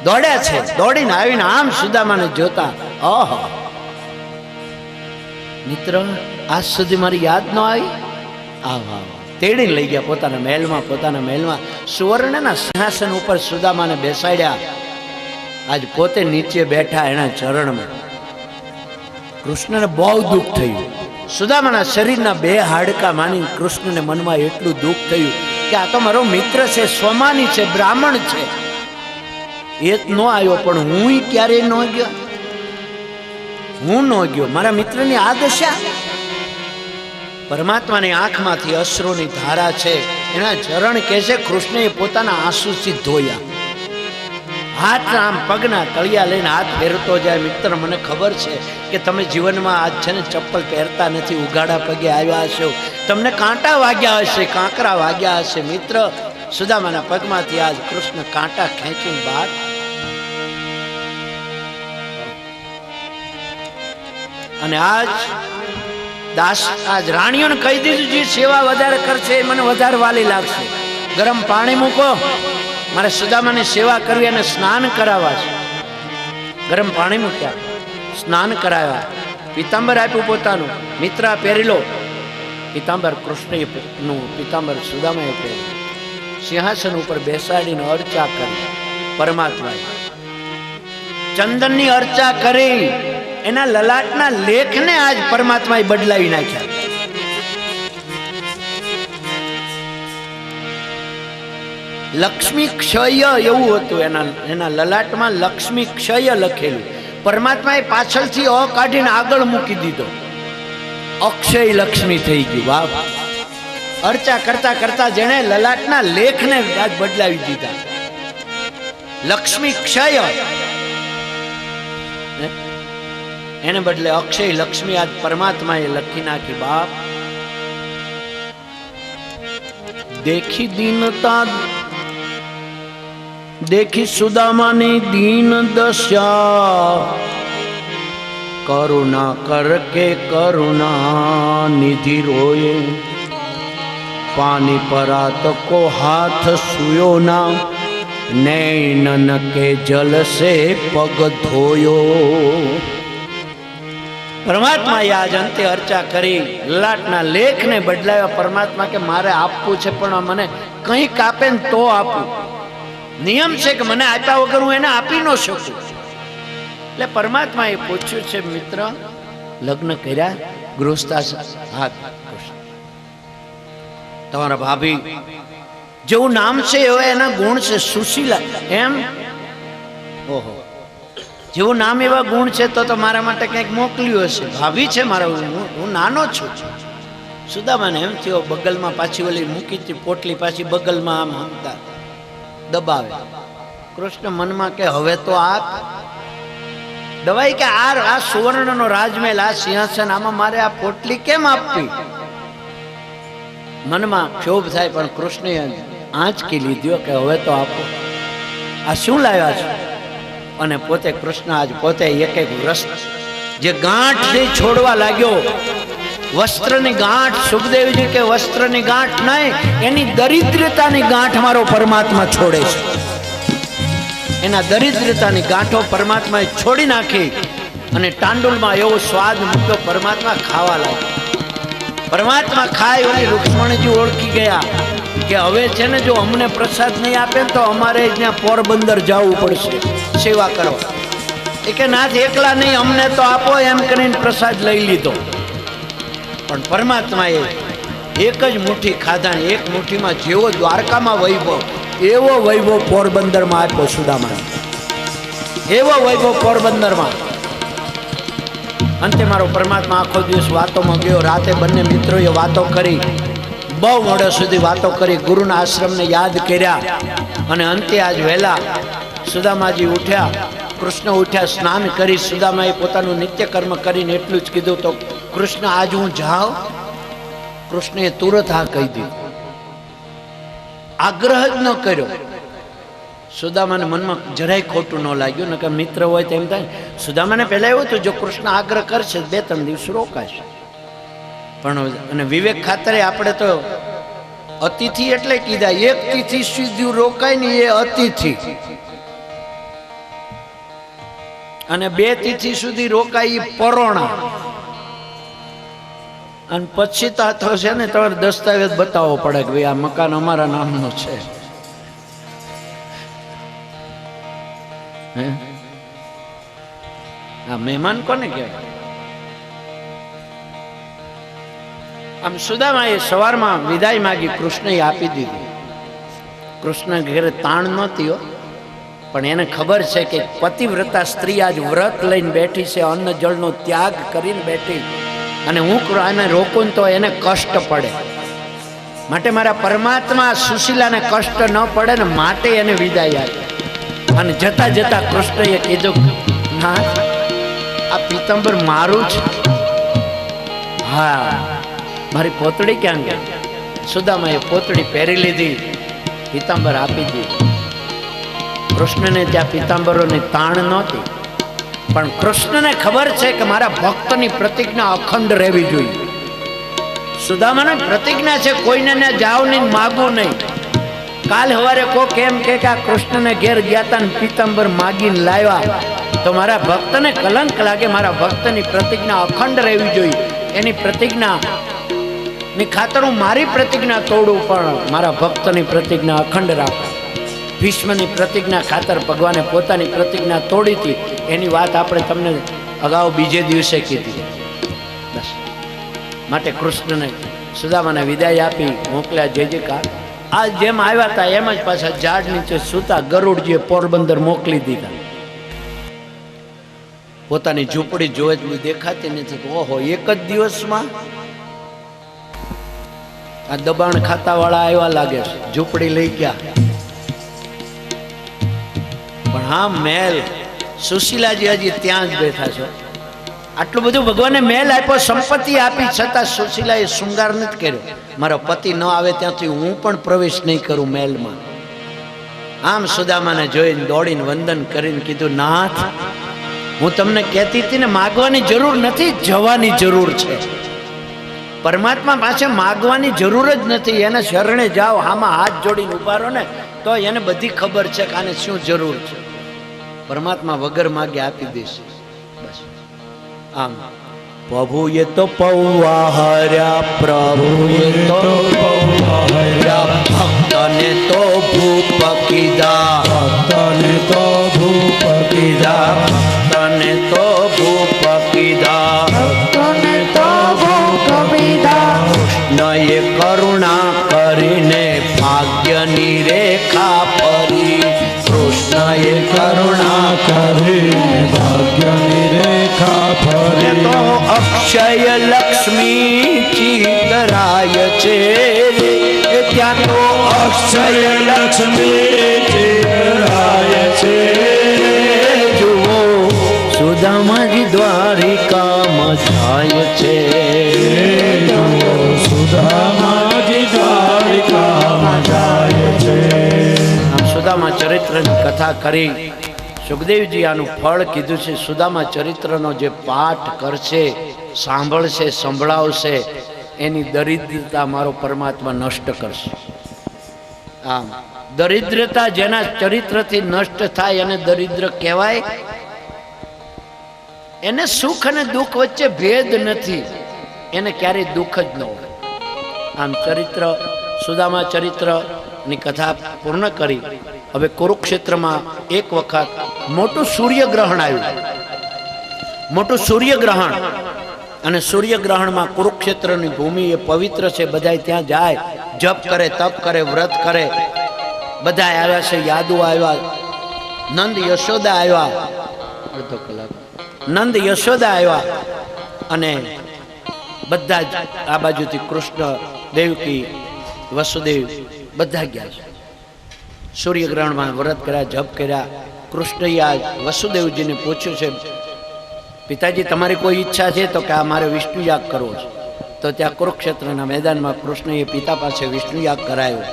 દોડ્યા છે, દોડીને આવીને આમ સુદામાને જોતા, ઓહો મિત્ર આજ સુધી મારી યાદ ન આવી. આવા તેડીને લઈ ગયા પોતાના મહેલમાં. સુવર્ણના સિંહાસન ઉપર સુદામાને બેસાડ્યા. આજ પોતે નીચે બેઠા એના ચરણમાં. કૃષ્ણને બહુ દુઃખ થયું. સુદામાના શરીરના 2 હાડકા માની કૃષ્ણને મનમાં એટલું દુઃખ થયું કે આ તો મારો મિત્ર છે, સ્વમાની છે, બ્રાહ્મણ છે. એ જ ન આવ્યો, પણ હું ક્યારેય ન ગયો. હું ન ગયો, મારા મિત્રની આ દશા. પરમાત્માની આંખમાંથી અશ્રુની ધારા છે. એના ચરણ કહે છે કૃષ્ણએ પોતાના આંસુથી ધોયા. હાથ આમ પગના તળિયા લઈને હાથ ફેરતો જાય. મિત્ર મને ખબર છે કે તમે જીવનમાં આજ છે ને ચપ્પલ પહેરતા નથી, ઉઘાડા પગે આવ્યા હશો, તમને કાંટા વાગ્યા હશે, કાંકરા વાગ્યા હશે. મિત્ર સુદામાના પગમાંથી આજ કૃષ્ણ કાંટા ખેંચીને બહાર. અને આજ દાસ આજ રાણીઓને કહી દીધું જે સેવા વધારે કરશે એ મને વધારે વાલી લાગશે. ગરમ પાણી મૂકો, મારે સુદામાની સેવા કરવી અને સ્નાન કરાવવા છે. ગરમ પાણી મૂક્યા, સ્નાન કરાવ્યા, પિતાંબર આપ્યું પોતાનું. મિત્ર પહેરી લો પિતાંબર. કૃષ્ણનું પિતાંબર સુદામાએ પહેર્યું. સિંહાસન ઉપર બેસાડીને અર્ચા કરી. પરમાત્માએ ચંદનની અર્ચા કરી. એના લલાટના લેખને આજ પરમાત્માએ બદલાવી નાખ્યા. લક્ષ્મી ક્ષય એવું હતું. એના લલાટમાં લક્ષ્મી ક્ષય લખેલું. પરમાત્માએ પાછળથી અ કાઢીને આગળ મૂકી દીધો. અક્ષય લક્ષ્મી થઈ ગયું. વાહ! અર્ચા કરતા કરતા જેણે લલાટના લેખને આજ બદલાવી દીધા. લક્ષ્મી ક્ષય એને બદલે અક્ષય લક્ષ્મી આજ પરમાત્માએ લખી નાખી. બાપ દેખી દીનતા, દેખી સુદામાની દીન દશા, કરુણા કર કે કરુણા નિધિ રોયે, પાની પરાત કો હાથ સુયો ના, નૈનન કે જલ સે પગ ધોયો. પરમાત્માએ આજ અંતે અર્ચા કરી, લલાટના લેખને બદલાવ્યા. પરમાત્મા કે મારે આપવું છે પણ મને કંઈક આપે ને તો આપું. નિયમ છે કે મને આપ્યા વગર હું એને આપી ન શકું. એટલે પરમાત્માએ પૂછ્યું છે મિત્ર લગ્ન કર્યા ગૃહસ્થાશ્રમ? હા. તમારા ભાભી જેવું નામ છે એવા એના ગુણ છે. સુશીલા એમ? ઓહો, જેવું નામ એવા ગુણ છે તો મારા માટે કંઈક મોકલ્યું હશે. ભાભી છે મારા, હું નાનો છું. સુદામાને એમ થયો, બગલમાં પાછી ઓલી મૂકી હતી પોટલી, પાછી બગલમાં આમ હમતા દબાવે. કૃષ્ણ મનમાં કે હવે તો આપ દવાઈ કે આ સુવર્ણનો રાજમહેલ, આ સિંહાસન, આમાં મારે આ પોટલી કેમ આપવી? મનમાં ક્ષોભ થાય. પણ કૃષ્ણએ આંચકી લીધો કે હવે તો આપો. આ શું લાવ્યા છો? અને પોતે કૃષ્ણ આજ પોતે એક એક જે ગાંઠ જે છોડવા લાગ્યો, વસ્ત્રની ગાંઠ, સુખદેવજી કે વસ્ત્રની ગાંઠ નહીં, એની દરિદ્રતાની ગાંઠ મારો પરમાત્મા છોડે છે. એના દરિદ્રતાની ગાંઠો પરમાત્માએ છોડી નાખી અને તાંડુલમાં એવો સ્વાદ મૂક્યો, પરમાત્મા ખાવા લાગ્યા. પરમાત્મા ખાય ઓલી રૂક્ષ્મણીજી ઓળખી ગયા કે હવે છે ને જો અમને પ્રસાદ નહીં આપે તો અમારે ત્યાં પોરબંદર જવું પડશે સેવા કરવા. એ કે નાથ એકલા નહીં, અમને તો આપો એમ કરીને પ્રસાદ લઈ લીધો. પણ પરમાત્માએ એક જ મુઠ્ઠી ખાધા, એક મુઠ્ઠીમાં જેવો દ્વારકામાં વૈભવ એવો વૈભવ પોરબંદરમાં આપ્યો સુદામાને, એવો વૈભવ પોરબંદરમાં. અંતે મારો પરમાત્મા આખો દિવસ વાતોમાં ગયો. રાતે બંને મિત્રોએ વાતો કરી, બહુ મોડે સુધી વાતો કરી, ગુરુના આશ્રમને યાદ કર્યા. અને અંતે આજ વહેલા સુદામાજી ઉઠ્યા, કૃષ્ણ ઉઠ્યા, સ્નાન કરી સુદામાએ પોતાનું નિત્ય કર્મ કરીને એટલું જ કીધું તો કૃષ્ણ આજ હું જાઉં? કૃષ્ણએ તુરત હા કહી દીધું, આગ્રહ જ ન કર્યો. સુદામાને મનમાં જરાય ખોટું ન લાગ્યું, નકર મિત્ર હોય તેમ થાય. સુદામાને પહેલા એવું હતું જો કૃષ્ણ આગ્રહ કરશે 2-3 દિવસ રોકાશે. પણ અને વિવેક ખાતરે આપણે તો અતિથિ એટલે કીધા, એક તિથિ સુધી રોકાય ને એ અતિથિ, અને 2 તિથિ સુધી રોકાય એ પરોણા. અને પછી તો છે ને તમારે દસ્તાવેજ બતાવવો પડે કે ભાઈ આ મકાન અમારા નામનું છે. આ મહેમાન કોને કહેવાય? આમ સુદામાએ સવારમાં વિદાય માગી, કૃષ્ણએ આપી દીધી. કૃષ્ણ ઘરે તાણ નહોતી હો, પણ એને ખબર છે કે પતિવ્રતા સ્ત્રી આજ વ્રત લઈને બેઠી છે, અન્ન જળનો ત્યાગ કરીને બેઠી, અને હું આને રોકું તો એને કષ્ટ પડે. માટે મારા પરમાત્મા સુશીલાને કષ્ટ ન પડે ને માટે એને વિદાય આપી. અને જતા જતા કૃષ્ણએ કીધું, ના આ પીતાંબર મારું છે. હા, મારી પોતડી ક્યાં ગઈ? સુદામાએ પોતડી પહેરી લીધી, પીતાંબર આપી દીધી. કૃષ્ણને ત્યાં પીતાંબરોની તાણ નહોતી, પણ કૃષ્ણને ખબર છે કે મારા ભક્તની પ્રતિજ્ઞા અખંડ રહેવી જોઈએ. સુદામાને પ્રતિજ્ઞા છે કોઈને ને જાવ નહીં, માગવું નહીં. કાલ સવારે કોક એમ કે આ કૃષ્ણને ઘેર ગયા હતા ને પીતાંબર માગીને લાવ્યા તો મારા ભક્તને કલંક લાગે. મારા ભક્તની પ્રતિજ્ઞા અખંડ રહેવી જોઈએ. એની પ્રતિજ્ઞા ની ખાતર હું મારી પ્રતિજ્ઞા તોડું, પણ મારા ભક્તની પ્રતિજ્ઞા અખંડ રાખું. ભીષ્મની પ્રતિજ્ઞા ખાતર ભગવાને પોતાની પ્રતિજ્ઞા તોડી હતી. એની વાત આપણે તમને અગાઉ બીજે દિવસે કીધી. બસ માટે કૃષ્ણને સુદામાને વિદાય આપી મોકલ્યા. જય જયકાર. આ જેમ આવ્યા હતા એમ જ પાછા ઝાડ નીચે સૂતા ગરુડજીએ પોરબંદર મોકલી દીધા. પોતાની ઝૂંપડી જોઈ દેખાતી નથી. ઓહો, એક જ દિવસમાં આ દબાણ ખાતા વાળા આવ્યા લાગે છે, ઝૂંપડી લઈ ગયા. પણ હા, મહેલ સુશીલાજી હજી ત્યાં જ બેઠા છો. આટલું બધું ભગવાને મહેલ આપ્યો, સંપત્તિ આપી, છતાં સુશીલાએ શૃંગાર નથી કર્યો. મારો પતિ ન આવે ત્યાંથી હું પણ પ્રવેશ નહીં કરું મહેલમાં. આમ સુદામાને જોઈને દોડીને વંદન કરીને કીધું, નાથ હું તમને કહેતી હતી ને માગવાની જરૂર નથી, જવાની જરૂર છે. પરમાત્મા પાસે માગવાની જરૂર જ નથી. એને શરણે જાઓ, આમાં હાથ જોડીને ઉભા રહો ને તો એને બધી ખબર છે કે આને શું જરૂર છે. પરમાત્મા વગર માગે આપી દેશે. બસ આમ પ્રભુએ તો પૌવાહર્યા, પ્રભુએ તો પૌવાહર્યા, ભક્તને તો ભૂપ કીધા, ભક્તને તો ભૂપ કીધા, ભક્તને તો ભૂપ કીધા, ભક્તને તો ભૂપ કીધા. નયે કરુણા કરીને ભાગ્યની રેખા ફરી, કૃષ્ણએ કરુણા કરીને ભાગ્યની રેખા ફરી. તો અક્ષય લક્ષ્મી ચિતરાય છે, ત્યાં તો અક્ષય લક્ષ્મી ચિતરાય છે. જુઓ સુદામાજી દ્વારિકામાં જાય છે, જુઓ સુદામાજી દ્વારિકામાં જાય છે. સુદામા ચરિત્રની કથા કરી સુખદેવજી આનું ફળ કીધું છે. સુદામા ચરિત્રનો જે પાઠ કરશે, સાંભળશે, સંભળાવશે, એની દરિદ્રતા મારો પરમાત્મા નષ્ટ કરશે. આમ દરિદ્રતા જેના ચરિત્રથી નષ્ટ થાય એને દરિદ્ર કહેવાય. એને સુખ અને દુઃખ વચ્ચે ભેદ નથી, એને ક્યારેય દુઃખ જ ન હોય. આમ ચરિત્ર, સુદામા ચરિત્રની કથા પૂર્ણ કરી. હવે કુરુક્ષેત્રમાં એક વખત મોટું સૂર્યગ્રહણ આવ્યું, મોટું સૂર્યગ્રહણ. અને સૂર્યગ્રહણમાં કુરુક્ષેત્રની ભૂમિ એ પવિત્ર છે, બધા ત્યાં જાય, જપ કરે, તપ કરે, વ્રત કરે. બધા આવ્યા છે, યાદુ આવ્યા, નંદ યશોદા આવ્યા, અડધો કલાક નંદ યશોદા આવ્યા, અને બધા જ આ બાજુથી કૃષ્ણ, દેવકી, વસુદેવ બધા ગયા છે. સૂર્યગ્રહણમાં વ્રત કર્યા, જપ કર્યા. કૃષ્ણએ આ વસુદેવજીને પૂછ્યું છે, પિતાજી તમારી કોઈ ઈચ્છા છે? તો કે આ મારે વિષ્ણુ યાગ કરવો છે. તો ત્યાં કુરુક્ષેત્રના મેદાનમાં કૃષ્ણએ પિતા પાસે વિષ્ણુ યાગ કરાયો.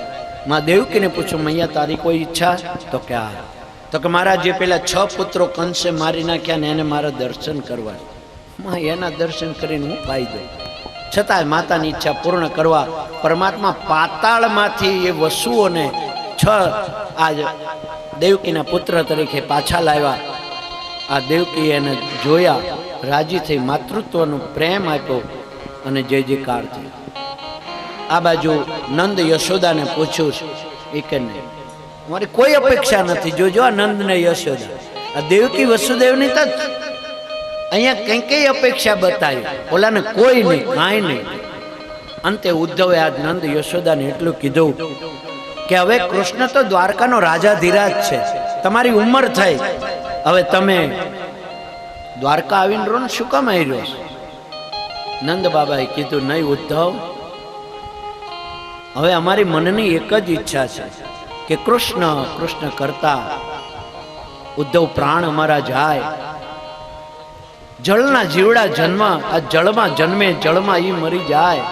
માં દેવકીને પૂછ્યું, મૈયા તારી કોઈ ઈચ્છા? તો કે આ, તો કે મારા જે પેલા 6 પુત્રો કંસે મારી નાખ્યા ને એને મારા દર્શન કરવા. માં એના દર્શન કરીને હું ફાયદો? છતાં માતાની ઈચ્છા પૂર્ણ કરવા પરમાત્મા પાતાળમાંથી એ વસુઓને 6 આજ દેવકીના પુત્ર તરીકે પાછા લાવ્યા. આ દેવકી એને જોયા, રાજી થઈ, માતૃત્વનો પ્રેમ આપ્યો અને જય જયકાર થયો. આ બાજુ નંદ યશોદાને પૂછ્યું છે, એ કે નહીં, મારી કોઈ અપેક્ષા નથી. જોજો આ નંદ ને યશોદા, આ દેવકી વસુદેવની તો અહીંયા કઈ અપેક્ષા બતાવી, ઓલાને કોઈ નહીં, કાંઈ નહીં. અંતે ઉદ્ધવે આ નંદ યશોદાને એટલું કીધું કે હવે કૃષ્ણ તો દ્વારકાનો રાજાધિરાજ છે, તમારી ઉંમર થઈ, હવે તમે દ્વારકા આવીને રો શું કામ આવી રહ્યો છો? નંદ બાબાએ કીધું, નહીં ઉદ્ધવ, હવે અમારી મનની એક જ ઈચ્છા છે કે કૃષ્ણ કૃષ્ણ કરતા ઉદ્ધવ પ્રાણ અમારા જાય. જળના જીવડા જન્મ આ જળમાં જન્મે, જળમાં ઈ મરી જાય.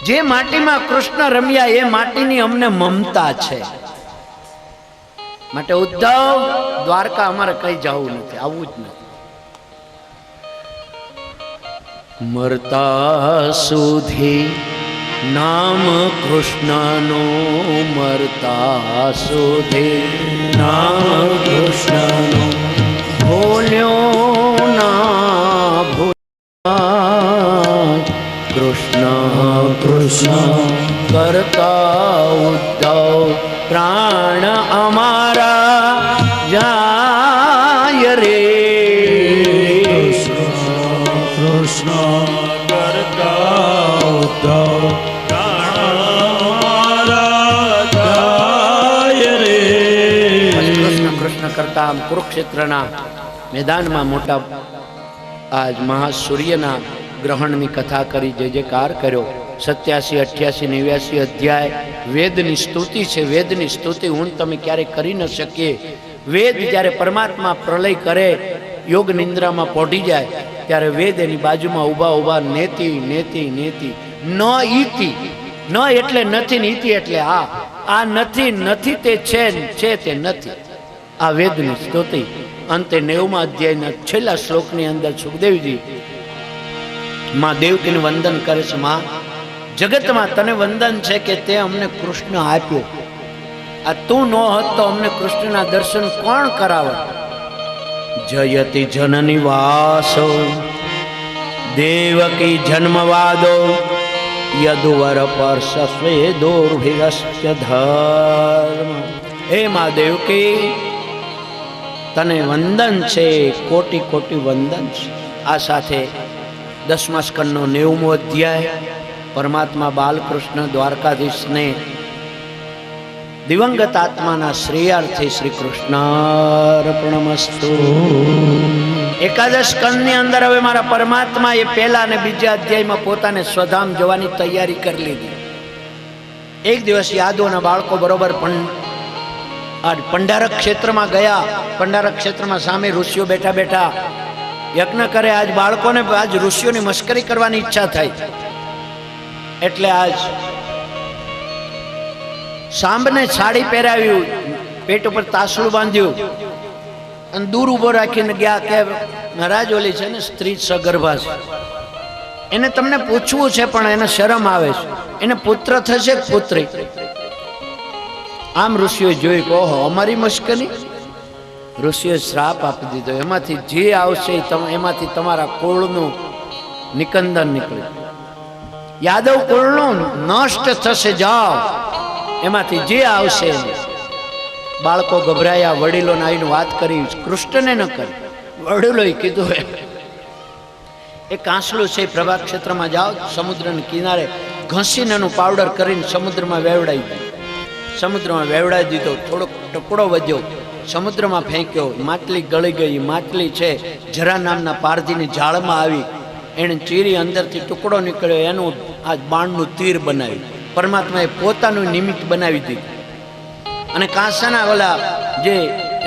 જે માટીમાં કૃષ્ણ રમ્યા એ માટીની અમને મમતા છે. માટે ઉદ્ધવ, દ્વારકા અમારે કઈ જવું નથી, આવવું જ નથી. મરતા સુધી નામ કૃષ્ણનું, મરતા સુધી નામ કૃષ્ણનું, ભૂલ્યો ના ભૂલાય કૃષ્ણ કૃષ્ણ કરતા ઉદ્ધવ પ્રાણ અમારા જાય રે. કૃષ્ણ કરતા ઉદ્ધવ પ્રાણ અમારા જાય રે. કૃષ્ણ કૃષ્ણ કરતા આમ કુરુક્ષેત્રના મેદાનમાં મોટા આજ મહાસૂર્યના ગ્રહણની કથા કરી, જય જયકાર કર્યો. 87, 88, 89 અધ્યાય વેદની સ્તુતિ છે. વેદની સ્તુતિ હું તમે ક્યારેય કરી ન શકીએ. વેદ જ્યારે પરમાત્મા પ્રલય કરે, યોગ નિંદ્રામાં પોઢી જાય, ત્યારે વેદ એની બાજુમાં ઊભા ઊભા નેતિ નેતિ નેતિ, ન ઈતિ, ન એટલે નથી ને ઈતિ એટલે આ નથી, નથી તે છે તે નથી. આ વેદની સ્તુતિ. અંતે 90મા અધ્યાયના છેલ્લા શ્લોકની અંદર સુખદેવજી માં દેવકીને વંદન કરે છે. માં, જગતમાં તને વંદન છે કે તે અમને કૃષ્ણ આપ્યો. આ તું ન હોત તો અમને કૃષ્ણના દર્શન કોણ કરાવે? જયતિ જનની વાસો દેવકી જન્મવાદો યદુવર પરસસ્વેદોર્ભિરસ્ય ધર્મ. હે મા દેવકી, તને વંદન છે, કોટી કોટી વંદન છે. આ સાથે 10મા સ્કંદનો 90મો અધ્યાય પરમાત્મા બાલકૃષ્ણ દ્વારકાધીશને દિવંગત આત્માના શ્રેયાર્થે શ્રી કૃષ્ણાર્પણમસ્તુ. એકાદશ સ્કંદની અંદર હવે મારા પરમાત્મા એ પહેલા અને બીજા અધ્યાયમાં પોતાને સ્વધામ જવાની તૈયારી કરી લીધી. એક દિવસ યાદવના બાળકો બરોબર પંડારક ક્ષેત્રમાં ગયા. પંડારક ક્ષેત્રમાં સામે ઋષિઓ બેઠા બેઠા યજ્ઞ કરે. આજ બાળકોને આજ ઋષિઓની મસ્કરી કરવાની ઈચ્છા થઈ, એટલે આજ સાંભને સાડી પહેરાવ્યું, પેટ ઉપર તાસડું બાંધ્યું અને દૂર ઉભો રાખીને ગયા કે મહારાજ ઓલી છે ને સ્ત્રી સગર્ભા છે, એને તમને પૂછવું છે પણ એને શરમ આવે છે, એને પુત્ર થશે કે પુત્રી? આમ ઋષિઓએ જોયું કે ઓહો અમારી મુશ્કેલી. ઋષિઓએ શ્રાપ આપી દીધો, એમાંથી જે આવશે એમાંથી તમારા કુળનું નિકંદન નીકળે, યાદવ કુળનું નષ્ટ થશે, જાઓ એમાંથી જે આવશે. બાળકો ગભરાયા, વડીલોને આવીને વાત કરી, કૃષ્ણને ન કરી, વડીલોએ કીધું એ કાંસલું છે પ્રભાત ક્ષેત્રમાં જાઓ, સમુદ્રના કિનારે ઘસીને એનું પાવડર કરીને સમુદ્રમાં વેવડાવી દીધું. સમુદ્રમાં વેવડાવી દીધો, થોડોક ટુકડો વધ્યો, સમુદ્રમાં ફેંક્યો, માટલી ગળી ગઈ. માટલી છે જરા નામના પારધીની જાળમાં આવી, એને ચીરી અંદરથી ટુકડો નીકળ્યો, એનું આ બાણનું તીર બનાવ્યું. પરમાત્માએ પોતાનું નિમિત્ત બનાવી દીધું. અને કાંસાના ઓલા જે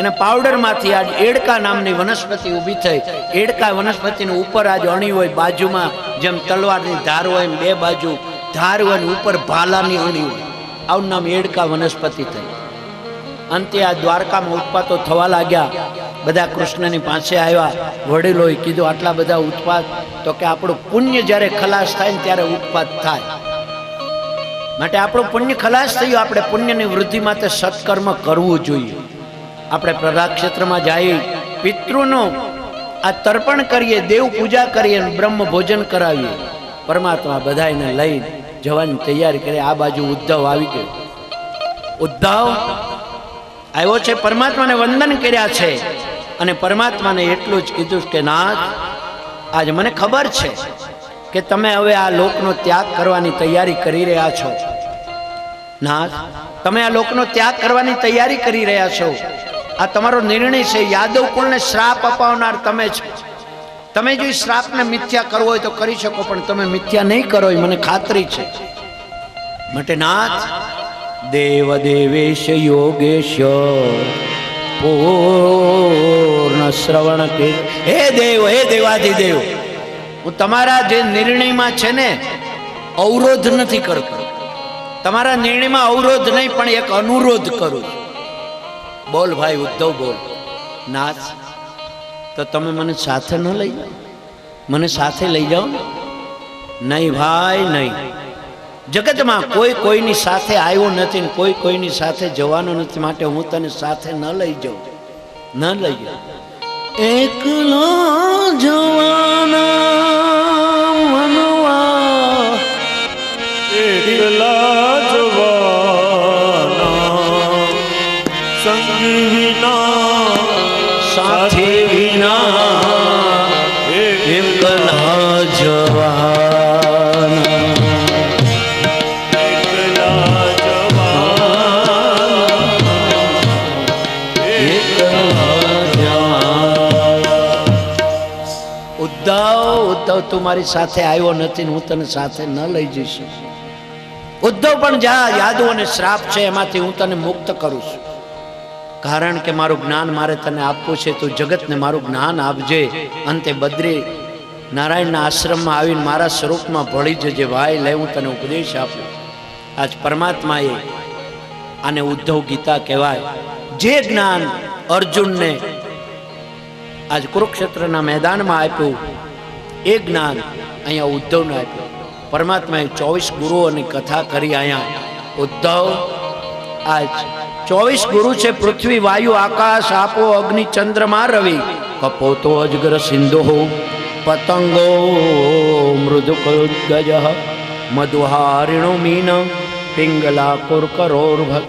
એના પાવડરમાંથી આજ એડકા નામની વનસ્પતિ ઊભી થઈ. એડકા વનસ્પતિની ઉપર આજ અણી હોય, બાજુમાં જેમ તલવારની ધાર હોય એમ બે બાજુ ધાર હોય, ઉપર ભાલાની અણી હોય, આવું નામ એડકા વનસ્પતિ થઈ. અંતે આ દ્વારકામાં ઉત્પાતો થવા લાગ્યા. બધા કૃષ્ણની પાસે આવ્યા, વડીલોએ કીધું આટલા બધા ઉત્પાત, તો કે આપણું પુણ્ય જ્યારે ખલાસ થાય ને ત્યારે ઉત્પાત થાય. માટે આપણું પુણ્ય ખલાસ થયું, આપણે પુણ્યની વૃદ્ધિ માટે સત્કર્મ કરવું જોઈએ. આપણે પ્રભાત ક્ષેત્રમાં જઈ પિતૃનું આ તર્પણ કરીએ, દેવ પૂજા કરીએ, બ્રહ્મ ભોજન કરાવીએ. પરમાત્મા બધાને લઈ જવાની તૈયારી કરે. આ બાજુ ઉદ્ધવ આવી ગયો. ઉદ્ધવ આવ્યો છે, પરમાત્માને વંદન કર્યા છે, અને પરમાત્માને એટલું જ કીધું કે નાથ, આજ મને ખબર છે કે તમે હવે આ લોકનો ત્યાગ કરવાની તૈયારી કરી રહ્યા છો. નાથ, તમે આ લોકનો ત્યાગ કરવાની તૈયારી કરી રહ્યા છો, આ તમારો નિર્ણય છે. યાદવ કુળને શ્રાપ અપાવનાર તમે છો. તમે જો શ્રાપને મિથ્યા કરવો હોય તો કરી શકો, પણ તમે મિથ્યા નહીં કરો એ મને ખાતરી છે. માટે નાથ, દેવ દેવેશ યોગેશ પૂર્ણ શ્રવણ કે, હે દેવ, હે દેવાધિદેવ, હું તમારા જે નિર્ણયમાં છે ને અવરોધ નથી કરતો. તમારા નિર્ણયમાં અવરોધ નહીં, પણ એક અનુરોધ કરું છું. બોલ ભાઈ ઉદ્ધવ, બોલ. નાથ, તો તમે મને સાથે ન લઈ જાઓ? મને સાથે લઈ જાઓ. નહીં ભાઈ નહીં. જગતમાં કોઈ કોઈની સાથે આવ્યું નથી ને કોઈ કોઈની સાથે જવાનું નથી, માટે હું તને સાથે ન લઈ જાઉં. ન લઈ જાઉં. એકલા જવાના મનવા, એકલા જવાના સંગ વિના, સાથે વિના, એકલા જવાના, એકલા જવાના, એકલા જવાના. ઉદ્ધવ, તું મારી સાથે આવ્યો નથી ને હું તને સાથે ન લઈ જઈશ. ઉદ્ધવ પણ જા, યાદવોને શ્રાપ છે એમાંથી હું તને મુક્ત કરું છું. કારણ કે મારું જ્ઞાન મારે તને આપવું છે, તું જગતને મારું જ્ઞાન આપજે. અંતે બદ્રી નારાયણના આશ્રમમાં આવીને મારા સ્વરૂપમાં ભળી જજે. ભાઈ લે, હું તને ઉપદેશ આપું. આજ પરમાત્માએ, આને ઉદ્ધવ ગીતા કહેવાય, જે જ્ઞાન અર્જુનને આજ કુરુક્ષેત્રના મેદાનમાં આપ્યું, એ જ્ઞાન અહીંયા ઉદ્ધવને આપ્યું. પરમાત્માએ 24 ગુરુઓની કથા કરી. અહીંયા ઉદ્ધવ, આજ 24 ગુરુ છે. પૃથ્વી, વાયુ, આકાશ, આપો, અગ્નિ, ચંદ્રમા, રવિ, કપોતો, અજગર, સિંધુ, પતંગો, મૃદુકુદ્ગજ, મધુહારિણો, મીન, પિંગલા, કુરકરોર્ભક,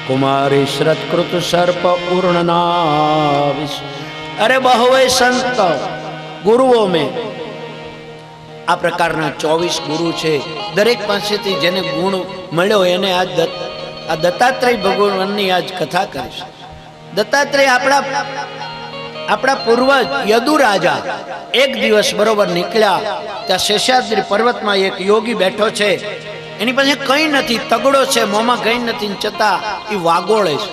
कुमारी श्रतकृत सर्प उर्णनाविश। अरे बहुवे संत गुरुओं में आ प्रकारना 24 गुरु छे। दरेक पासेथी जेने गुण मळ्यो एने आज दत्तात्रेय भगवाननी आज कथा करीश। दत्तात्रेय आपड़ा पूर्वज यदु राजा एक दिवस बरोबर निकळ्या त्या शेषाद्री पर्वत में एक योगी बैठो छे। एनी पासे कई नथी, तगड़ो छे, मोमा कई नथी, छता ई वागोळे छे।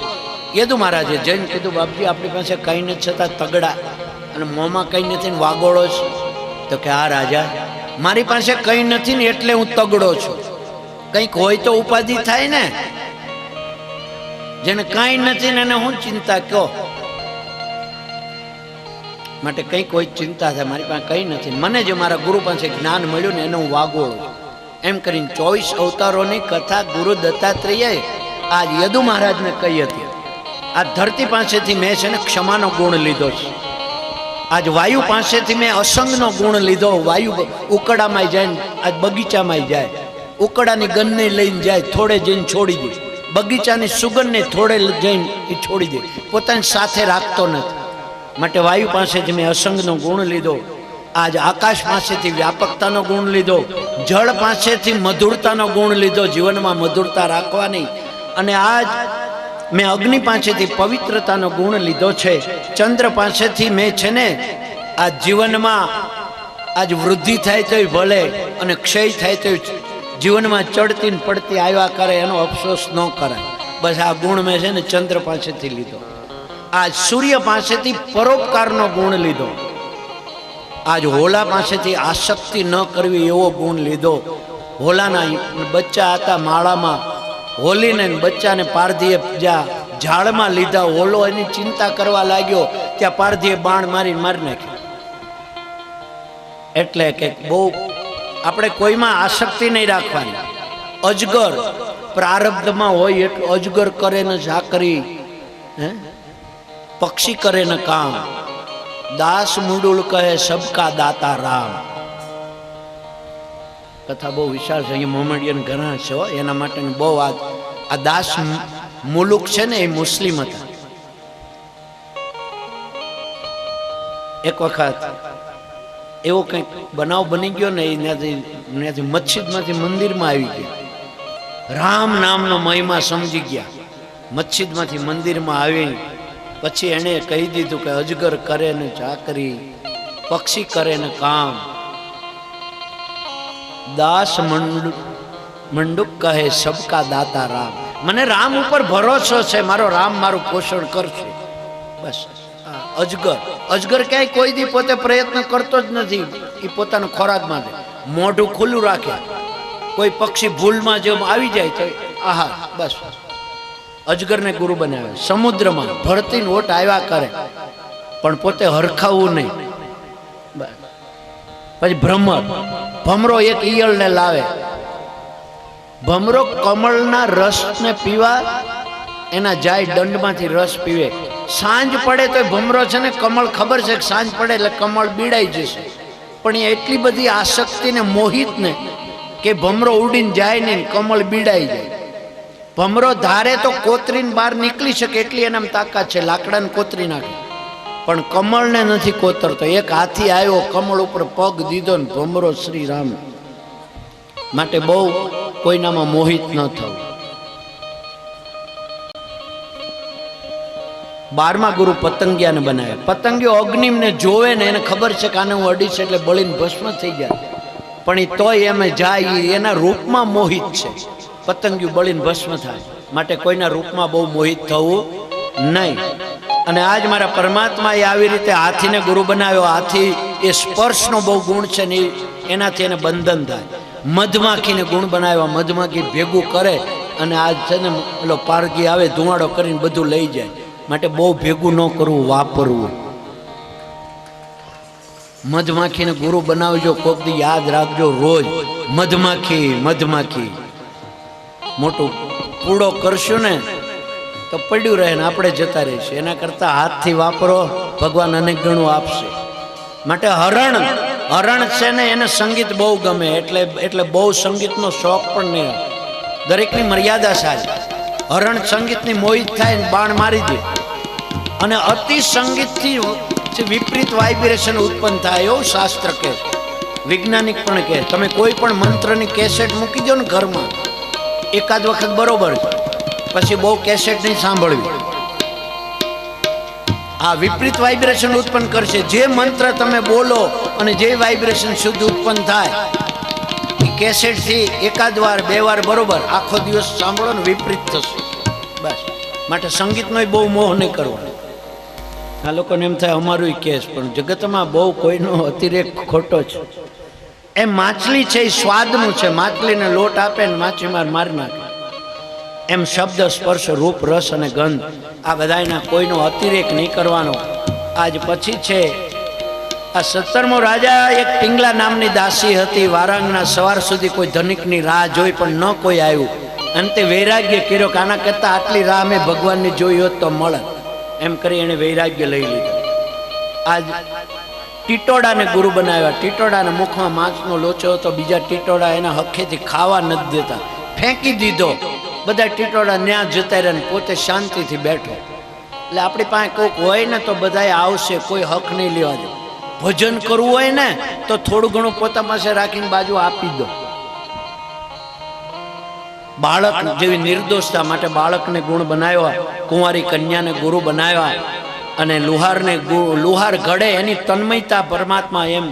यदु महाराजे जैन कीधु बापजी आपणी पासे कई नथी छता तगड़ा अने मोमा कई नथी ने वागोळो छे। तो के आ राजा मारी पासे कई नथी ने एटले हूँ तगड़ो छुं। कंईक होय तो उपाधि थाय ने, जेने कई नथी ने एने हुं चिंता क्यो। માટે કંઈ કોઈ ચિંતા થાય મારી પાસે કંઈ નથી. મને જે મારા ગુરુ પાસે જ્ઞાન મળ્યું ને એને હું વાગોળું છું. એમ કરીને 24 અવતારોની કથા ગુરુ દત્તાત્રેયે આજ યદુ મહારાજને કહી હતી. આ ધરતી પાસેથી મેં છે ને ક્ષમાનો ગુણ લીધો છે. આજ વાયુ પાસેથી મેં અસંગનો ગુણ લીધો. વાયુ ઉકળામાં જાય ને આજ બગીચામાં જાય, ઉકળાની ગંધને લઈને જાય, થોડે જઈને છોડી દે. બગીચાની સુગંધને થોડે જઈને એ છોડી દે, પોતાની સાથે રાખતો નથી. માટે વાયુ પાસેથી મેં અસંગનો ગુણ લીધો. આજ આકાશ પાસેથી વ્યાપકતાનો ગુણ લીધો. જળ પાસેથી મધુરતાનો ગુણ લીધો, જીવનમાં મધુરતા રાખવાની. અને આજ મેં અગ્નિ પાસેથી પવિત્રતાનો ગુણ લીધો છે. ચંદ્ર પાસેથી મેં છે ને આ જીવનમાં આજ વૃદ્ધિ થાય તોય ભલે અને ક્ષય થાય તોય જીવનમાં ચડતી ને પડતી આવ્યા કરે એનો અફસોસ ન કરાય. બસ આ ગુણ મેં છે ને ચંદ્ર પાસેથી લીધો. આજ સૂર્ય પાસેથી પરોપકારનો ગુણ લીધો. આજ હોલા પાસેથી આસક્તિ ન કરવી એવો ગુણ લીધો. હોલાના બચ્ચા હતા માળામાં, હોલીને બચ્ચાને પારધીએ જ્યાં ઝાડમાં લીધા, હોલો એની ચિંતા કરવા લાગ્યો ત્યાં પારધીએ બાણ મારી નાખ્યો. એટલે કે બહુ આપણે કોઈમાં આસક્તિ નહીં રાખવાની. અજગર પ્રારબ્ધમાં હોય એટલું અજગર કરે ને ઝાકરી, પક્ષી કરે ને કામ. દાસ મુંડુલ કહે સબકા દાતા રામ. કથા બહુ વિશાળ છે, અહીંયા મોમેડિયન ઘણા છે એના માટે બહુ આ દાસ મુલુક છે ને એ મુસ્લિમ હતા. એક વખત એવો કંઈક બનાવ બની ગયો ને ત્યાંથી મસ્જિદમાંથી મંદિરમાં આવી ગયા. રામ નામનો મહિમા સમજી ગયા. મસ્જિદમાંથી મંદિરમાં આવી પછી એણે કહી દીધું કે અજગર કરે ને ચાકરી, પક્ષી કરે ને કામ. દાસ મંડુક કહે સબકા દાતા રામ. મને રામ ઉપર ભરોસો છે, મારો રામ મારું પોષણ કરશે. બસ અજગર ક્યાંય કોઈ દી પોતે પ્રયત્ન કરતો જ નથી. એ પોતાનો ખોરાક માટે મોઢું ખુલ્લું રાખે. કોઈ પક્ષી ભૂલમાં જેમ આવી જાય તો આહાર. બસ અજગરને ગુરુ બનાવે. સમુદ્રમાં ભરતી ઓટ આવ્યા કરે પણ પોતે હરખાવું નહીં. પછી ભમરો એક ઈયળને લાવે. ભમરો કમળના રસને પીવા એના જાય દંડમાંથી રસ પીવે. સાંજ પડે તો ભમરો છે ને કમળ ખબર છે કે સાંજ પડે એટલે કમળ બીડાઈ જશે, પણ એ એટલી બધી આસક્તિને મોહિત ને કે ભમરો ઉડીને જાય નહીં, કમળ બીડાઈ જાય. ભમરો ધારે તો કોતરીને બહાર નીકળી શકે એટલી એનામ તાકાત છે, લાકડાને કોતરી નાખે, પણ કમળને નથી કોતરતો. એક હાથી આવ્યો, કમળ ઉપર પગ દીધો ને ભમરો શ્રી રામ. માટે બહુ કોઈનામાં મોહિત ન થવું. 12મા ગુરુ પતંગિયાને બનાવે. પતંગિયો અગ્નિને જોવે ને એને ખબર છે કે આને હું અડીશ એટલે બળીને ભસ્મ થઈ જાય, પણ એ તોય એમ જાય, એના રૂપમાં મોહિત છે. પતંગિયું બળીને ભસ્મ થાય. માટે કોઈના રૂપમાં બહુ મોહિત થવું નહીં. અને આજ મારા પરમાત્માએ આવી રીતે હાથીને ગુરુ બનાવ્યો. હાથી એ સ્પર્શનો બહુ ગુણ છે ને એનાથી એને બંધન થાય. મધમાખીને ગુણ બનાવ્યો. મધમાખી ભેગું કરે અને આજ છે ને પેલો પારગી આવે ધુમાડો કરીને બધું લઈ જાય. માટે બહુ ભેગું ન કરવું, વાપરવું. મધમાખીને ગુરુ બનાવજો, કોક દી યાદ રાખજો રોજ. મધમાખી મોટું પૂડો કરશું ને તો પડ્યું રહે ને આપણે જતા રહીશું. એના કરતા હાથથી વાપરો, ભગવાન અનેક ગણું આપશે. માટે હરણ છે ને એને સંગીત બહુ ગમે, એટલે બહુ સંગીતનો શોખ પણ નહીં. દરેકની મર્યાદા સારી. હરણ સંગીતની મોહિત થાય ને બાણ મારી દે. અને અતિ સંગીતથી વિપરીત વાઇબ્રેશન ઉત્પન્ન થાય એવું શાસ્ત્ર કહે છે, વૈજ્ઞાનિક પણ કહે. તમે કોઈ પણ મંત્રની કેસેટ મૂકી દો ને ઘરમાં, એકાદ વખત બરોબર છે, પછી બહુ કેસેટ નહીં સાંભળવી. આ વિપરીત વાઇબ્રેશન ઉત્પન્ન કરશે. જે મંત્ર તમે બોલો અને જે વાઇબ્રેશન શુદ્ધ ઉત્પન્ન થાય એ કેસેટથી એકાદ વાર 2 વાર બરોબર, આખો દિવસ સાંભળો ને વિપરીત થશે. બસ માટે સંગીતનો બહુ મોહ નહીં કરવાનો. આ લોકોને એમ થાય અમારું કેસ, પણ જગતમાં બહુ કોઈનો અતિરેક ખોટો છે. એમ માછલી છે એ સ્વાદનું છે. માછલીને લોટ આપે ને માછીમાર મારી નાખે. એમ શબ્દ, સ્પર્શ, રૂપ, રસ અને ગંધ આ બધાના કોઈનો અતિરેક નહીં કરવાનો. આજ પછી છે આ 17મો રાજા એક પિંગલા નામની દાસી હતી. વારાંગના સવાર સુધી કોઈ ધનિકની રાહ જોઈ પણ ન કોઈ આવ્યું. અંતે વૈરાગ્ય કર્યો કે આના કરતા આટલી રાહ મેં ભગવાનની જોઈ હોત તો મળે. એમ કરી એને વૈરાગ્ય લઈ લીધું. આજ ટીટોડાને ગુરુ બનાવ્યા. ટીટોડાના મુખમાં માંસનો લોચો હતો. બીજા ટીટોડા એના હખેથી ખાવા નથી દેતા, ફેંકી દીધો. બધા ટીટોડા ન્યા જતા રહ્યા ને પોતે શાંતિથી બેઠો. એટલે આપણી પાસે કોઈક હોય ને તો બધાય આવશે, કોઈ હક નહીં લેવા દે. ભોજન કરવું હોય ને તો થોડું ઘણું પોતા પાસે રાખીને બાજુ આપી દો. બાળક જેવી નિર્દોષતા માટે બાળકને ગુણ બનાવ્યા, કુંવારી કન્યાને ગુરુ બનાવ્યા. અને લુહાર ઘડે એની તન્મયતા પરમાત્મા એમ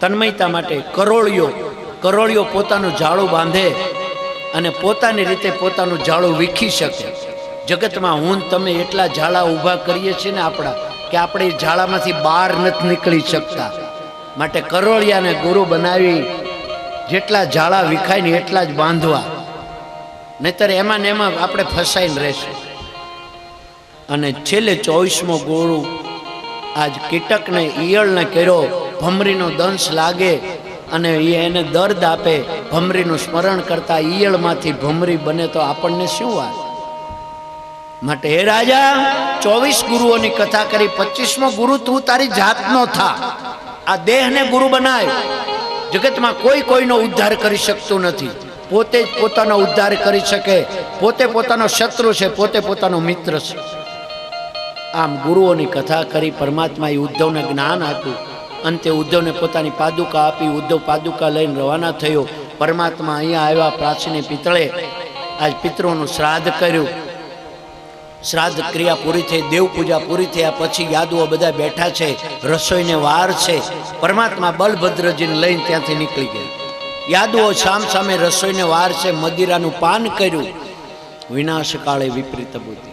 તન્મયતા માટે કરોળિયો પોતાનું જાળું બાંધે અને પોતાની રીતે પોતાનું જાળું વીખી શકે. જગતમાં હું તમે એટલા ઝાડા ઊભા કરીએ છીએ ને આપણા કે આપણે એ ઝાડામાંથી બહાર નથી નીકળી શકતા. માટે કરોળિયાને ગુરુ બનાવી જેટલા ઝાડા વિખાય ને એટલા જ બાંધવા, નહીતર એમાં ને એમાં આપણે ફસાઈને રહેશું. અને છેલ્લે 24મો ગુરુ આજ કીટકને ઈયળને કર્યો. ભમરીનો દંશ લાગે અને એને દર્દ આપે. ભમરીનું સ્મરણ કરતા ઈયળમાંથી ભમરી બને તો આપણને શું વાત. માટે હે રાજા 24 ગુરુઓની કથા કરી. 25મો ગુરુ તું તારી જાતનો થા. આ દેહને ગુરુ બનાય. જગતમાં કોઈ કોઈનો ઉદ્ધાર કરી શકતું નથી. પોતે જ પોતાનો ઉદ્ધાર કરી શકે. પોતે પોતાનો શત્રુ છે, પોતે પોતાનો મિત્ર છે. આમ ગુરુઓની કથા કરી. પરમાત્માએ ઉદ્ધવને જ્ઞાન આપ્યું. અંતે ઉદ્ધવને પોતાની પાદુકા આપી. ઉદ્ધવ પાદુકા લઈને રવાના થયો. પરમાત્મા અહીંયા આવ્યા પ્રાચીની પિત્તળે. આજ પિતૃઓનું શ્રાદ્ધ કર્યું. શ્રાદ્ધ ક્રિયા પૂરી થઈ, દેવ પૂજા પૂરી થયા પછી યાદવો બધા બેઠા છે. રસોઈને વાર છે. પરમાત્મા બલભદ્રજીને લઈને ત્યાંથી નીકળી ગયા. યાદવો સામ સામે રસોઈને વાર છે. મદિરાનું પાન કર્યું. વિનાશ કાળે વિપરીત બુદ્ધિ.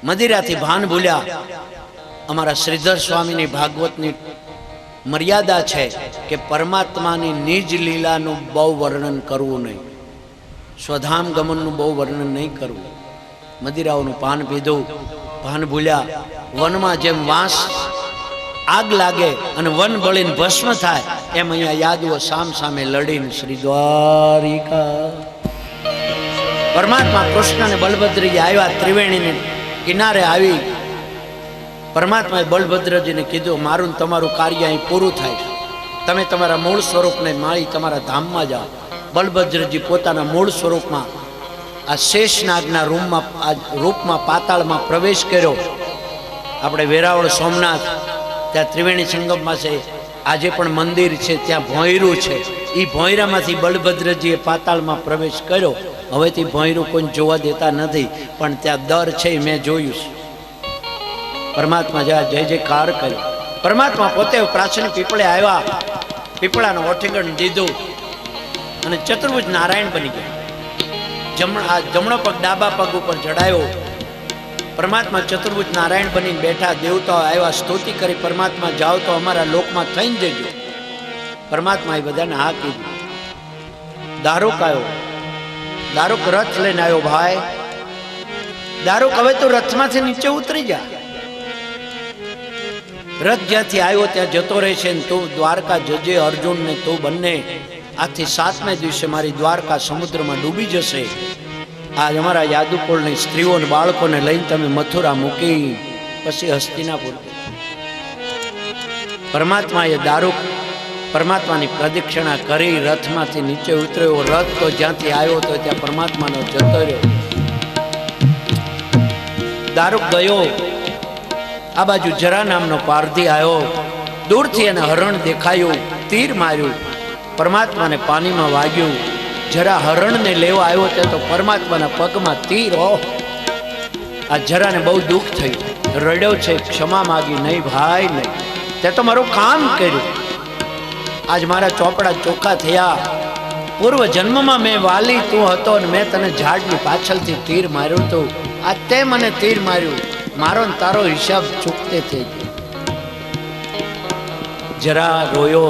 મદિરાથી ભાન ભૂલ્યા. અમારા શ્રીધર સ્વામીની ભાગવતની મર્યાદા છે કે પરમાત્માની નિજ લીલાનું બહુ વર્ણન કરવું નહીં, સ્વધામ ગમનનું બહુ વર્ણન નહીં કરવું. મદિરાઓનું પાન પીધું, ભાન ભૂલ્યા. વનમાં જેમ વાંસ આગ લાગે અને વન બળીને ભસ્મ થાય એમ અહીંયા યાદવો સામ સામે લડીને શ્રી દ્વારિકા. પરમાત્મા કૃષ્ણ અને બલભદ્રજી આવ્યા. ત્રિવેણીને કિનારે આવી પરમાત્માએ બલભદ્રજીને કીધું મારું તમારું કાર્ય અહીં પૂરું થાય. તમે તમારા મૂળ સ્વરૂપને માળી તમારા ધામમાં જાઓ. બલભદ્રજી પોતાના મૂળ સ્વરૂપમાં આ શેષનાગના રૂપમાં પાતાળમાં પ્રવેશ કર્યો. આપણે વેરાવળ સોમનાથ ત્યાં ત્રિવેણી સંગમમાં છે, આજે પણ મંદિર છે, ત્યાં ભોંયરું છે. એ ભોંયરામાંથી બલભદ્રજીએ પાતાળમાં પ્રવેશ કર્યો. હવેથી ભોંયરું કોઈ જોવા દેતા નથી, પણ ત્યાં દર છે મેં જોયું છે. પરમાત્મા જ્યાં જય જયકાર કર્યો. પરમાત્મા પોતે પ્રાચીન પીપળે આવ્યા. પીપળાનું ઓઠીગણ દીધું અને ચતુર્ભુજ નારાયણ બની ગયા. જમણો પગ ડાબા પગ ઉપર ચડાયો. પરમાત્મા ચતુર્ભુજ નારાયણ બનીને બેઠા. દેવતાઓ આવ્યા, સ્તુતિ કરી. પરમાત્મા જાઓ તો અમારા લોકમાં થઈને જજો. પરમાત્માએ બધાને હા કીધું. દારૂક આવ્યો. દારૂક રથ લઈને આવ્યો. ભાઈ દારૂક, હવે તું રથમાંથી નીચે ઉતરી જા. રથ જ્યાંથી આવ્યો ત્યાં જતો રહે છે. તું દ્વારકા જજે. અર્જુન ને તું બંને આજથી 7મે દિવસે મારી દ્વારકા સમુદ્રમાં ડૂબી જશે. આજ અમારા યાદુકુળની સ્ત્રીઓ અને બાળકોને લઈને તમે મથુરા મૂકી પછી હસ્તિનાપુર. પરમાત્માએ દારૂક પરમાત્માની પ્રદક્ષિણા કરી રથમાંથી નીચે ઉતર્યો. રથ તો જ્યાંથી આવ્યો તો ત્યાં પરમાત્માનો જતો રહ્યો. દારૂક ગયો. આ બાજુ જરા નામનો પારધી આવ્યો. દૂરથી એને હરણ દેખાયું. તીર માર્યું. પરમાત્માને પાણીમાં વાગ્યું. જરા હરણને લેવા આવ્યો ત્યાં તો પરમાત્માના પગમાં તીર. આ જરાને બહુ દુઃખ થયું. રડ્યો છે, ક્ષમા માગી. નહીં ભાઈ નહીં, તે તો મારું કામ કર્યું. આજ મારા ચોપડા ચોખ્ખા થયા. પૂર્વ જન્મમાં મેં વાલી તું હતો અને મેં તને ઝાડની પાછળથી તીર માર્યું હતું. આજ તે મને તીર માર્યું. મારો ને તારો હિસાબ ચૂકતે થઈ ગયો. જરા રોયો.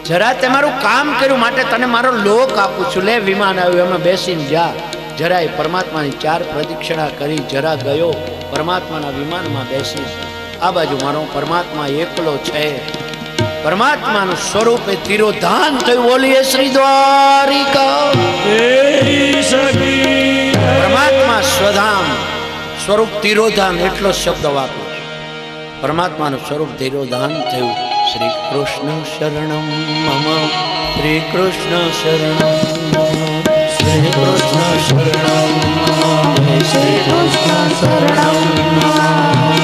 જરા તે મારું કામ કર્યું માટે તને મારો લોક આપું છું. લે વિમાન આવ્યું, એમાં બેસીને જા. જરાએ પરમાત્માની 4 પ્રદક્ષિણા કરી. જરા ગયો પરમાત્માના વિમાનમાં બેસી. આ બાજુ મારો પરમાત્મા એકલો છે. પરમાત્માનું સ્વરૂપ એ તિરોધાન થયું. બોલીએ શ્રી દ્વારિકા. પરમાત્મા સ્વધામ સ્વરૂપ તિરોધાન એટલો શબ્દ વાપરો. પરમાત્માનું સ્વરૂપ તિરોધાન થયું. શ્રી કૃષ્ણ શરણમ મમ, શ્રી કૃષ્ણ શરણમ મમ, શ્રી કૃષ્ણ શરણમ મમ, શ્રી કૃષ્ણ શરણમ મમ,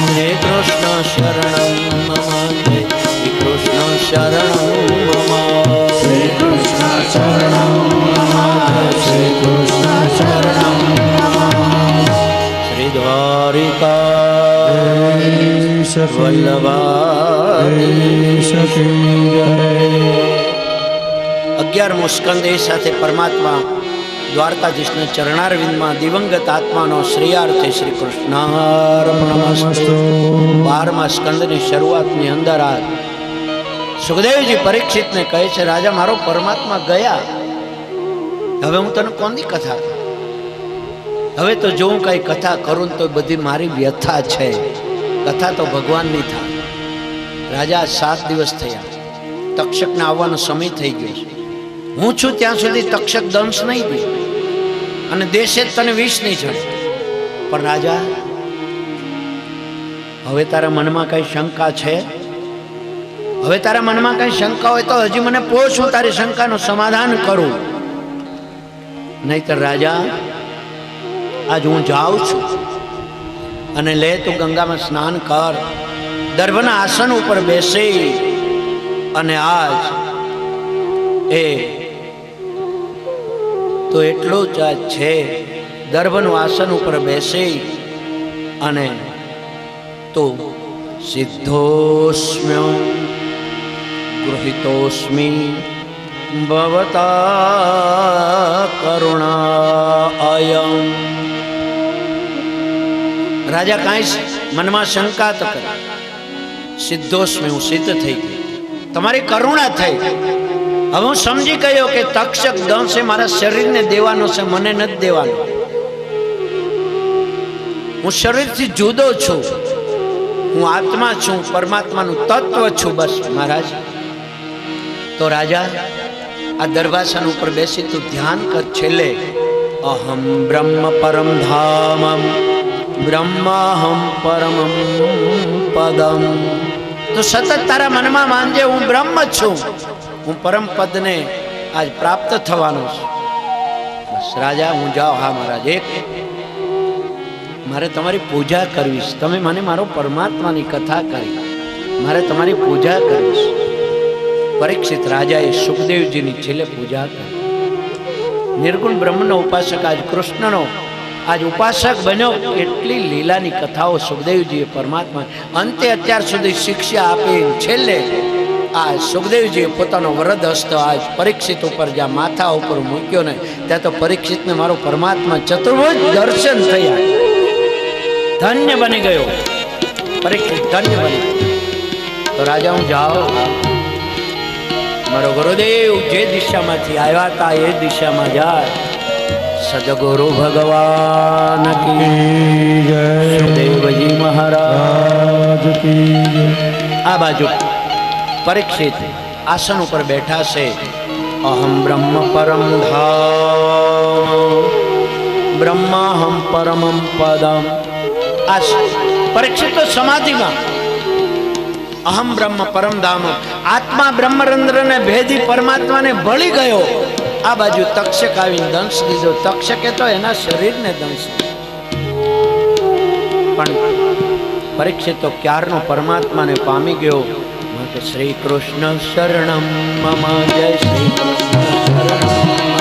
શ્રી કૃષ્ણ શરણમ મમ, શ્રી કૃષ્ણ શરણમ મમ, શ્રી કૃષ્ણ શરણમ મમ, શ્રી કૃષ્ણ શરણમ મમ. શ્રી દ્વારિકા વલ્લભાધીશ. 11મો સ્કંદ એ સાથે પરમાત્મા દ્વારકાધીશના ચરણારવિંદમાં દિવંગત આત્માનો શ્રેયાર્થે શ્રી કૃષ્ણાર્પણમસ્તુ. 12મા સ્કંદની શરૂઆતની અંદર આ સુખદેવજી પરીક્ષિતને કહે છે, રાજા મારો પરમાત્મા ગયા, હવે હું તને કોની કથા કરું? હવે તો જો હું કઈ કથા કરું તો બધી મારી વ્યથા છે, કથા તો ભગવાનની થાય. રાજા 7 દિવસ થયા, તક્ષકને આવવાનો સમય થઈ ગયો છે. હું છું ત્યાં સુધી તક્ષક દંશ નહીં દે અને દેશે તને વિષ નહીં ચડે. પણ રાજા હવે તારા મનમાં કઈ શંકા છે? હવે તારા મનમાં કઈ શંકા હોય તો હજી મને પૂછ, હું તારી શંકાનું સમાધાન કરું. નહીતર રાજા આજ હું જાઉં છું અને લે તું ગંગામાં સ્નાન કર, દર્ભના આસન ઉપર બેસી અને આજ એ તો એટલું જ છે, દર્ભનું આસન ઉપર બેસી અને તો સિદ્ધોસ્મ્ય ગૃહિતોસ્મી ભવતા કરુણા અયમ. રાજા કાંઈ મનમાં શંકા તો કરે, સિદ્ધોસ્મી હું સિદ્ધ થઈ ગઈ, તમારી કરુણા થઈ. હવે હું સમજી ગયો કે તક્ષક દંશ મારા શરીરને દેવાનો છે, મને નથી દેવાનો. હું શરીરથી જુદો છું, હું આત્મા છું, પરમાત્માનું તત્વ છું. બસ મહારાજ. તો રાજા આ દરવાસન ઉપર બેસી તું ધ્યાન કર. છેલ્લે અહમ બ્રહ્મ પરમ ધામમ બ્રહ્માહમ પરમમ પદમ. તો સતત તારા મનમાં માનજે હું બ્રહ્મ છું, હું પરમ પદને આજ પ્રાપ્ત થવાનો છું. બસ રાજા હું જાઉં. હા મહારાજ, એક મારે તમારી પૂજા કરવી છે. તમે મને મારો પરમાત્માની કથા કરી, મારે તમારી પૂજા કરવી છે. પરીક્ષિત રાજાએ સુખદેવજીની છેલ્લે પૂજા કરી. નિર્ગુણ બ્રહ્મનો ઉપાસક આજ કૃષ્ણનો આજ ઉપાસક બન્યો. એટલી લીલાની કથાઓ સુખદેવજીએ પરમાત્મા અંતે અત્યાર સુધી શિક્ષા આપી. છેલ્લે આ સુખદેવજીએ પોતાનો વરદ હસ્ત આજ પરીક્ષિત ઉપર જ્યાં માથા ઉપર મૂક્યો ને, ત્યાં તો પરીક્ષિતને મારો પરમાત્મા ચતુર્ભુજ દર્શન થયા. ધન્ય બની ગયો પરીક્ષિત, ધન્ય બની. તો રાજા હું જાઓ, મારો ગુરુદેવ જે દિશામાંથી આવ્યા હતા એ દિશામાં જાય. સદગુરુ ભગવાન કી જય, સુખદેવજી મહારાજ કી જય. આ બાજુ પરીક્ષિત આસન ઉપર બેઠા છે. અહમ બ્રહ્મ પરમ ધામ બ્રહ્માહમ પરમમ પદમ. આ પરીક્ષિત તો સમાધિમાં અહમ બ્રહ્મ પરમ ધામ, આત્મા બ્રહ્મરંધ્રને ભેદી પરમાત્માને ભળી ગયો. આ બાજુ તક્ષક આવીને દંશ દીધો. તક્ષકે તો એના શરીરને દંશ દીધો, પણ પરીક્ષિત તો ક્યારનો પરમાત્માને પામી ગયો. માટે શ્રી કૃષ્ણ શરણમ મમ. જય શ્રી કૃષ્ણ શરણમ મમ,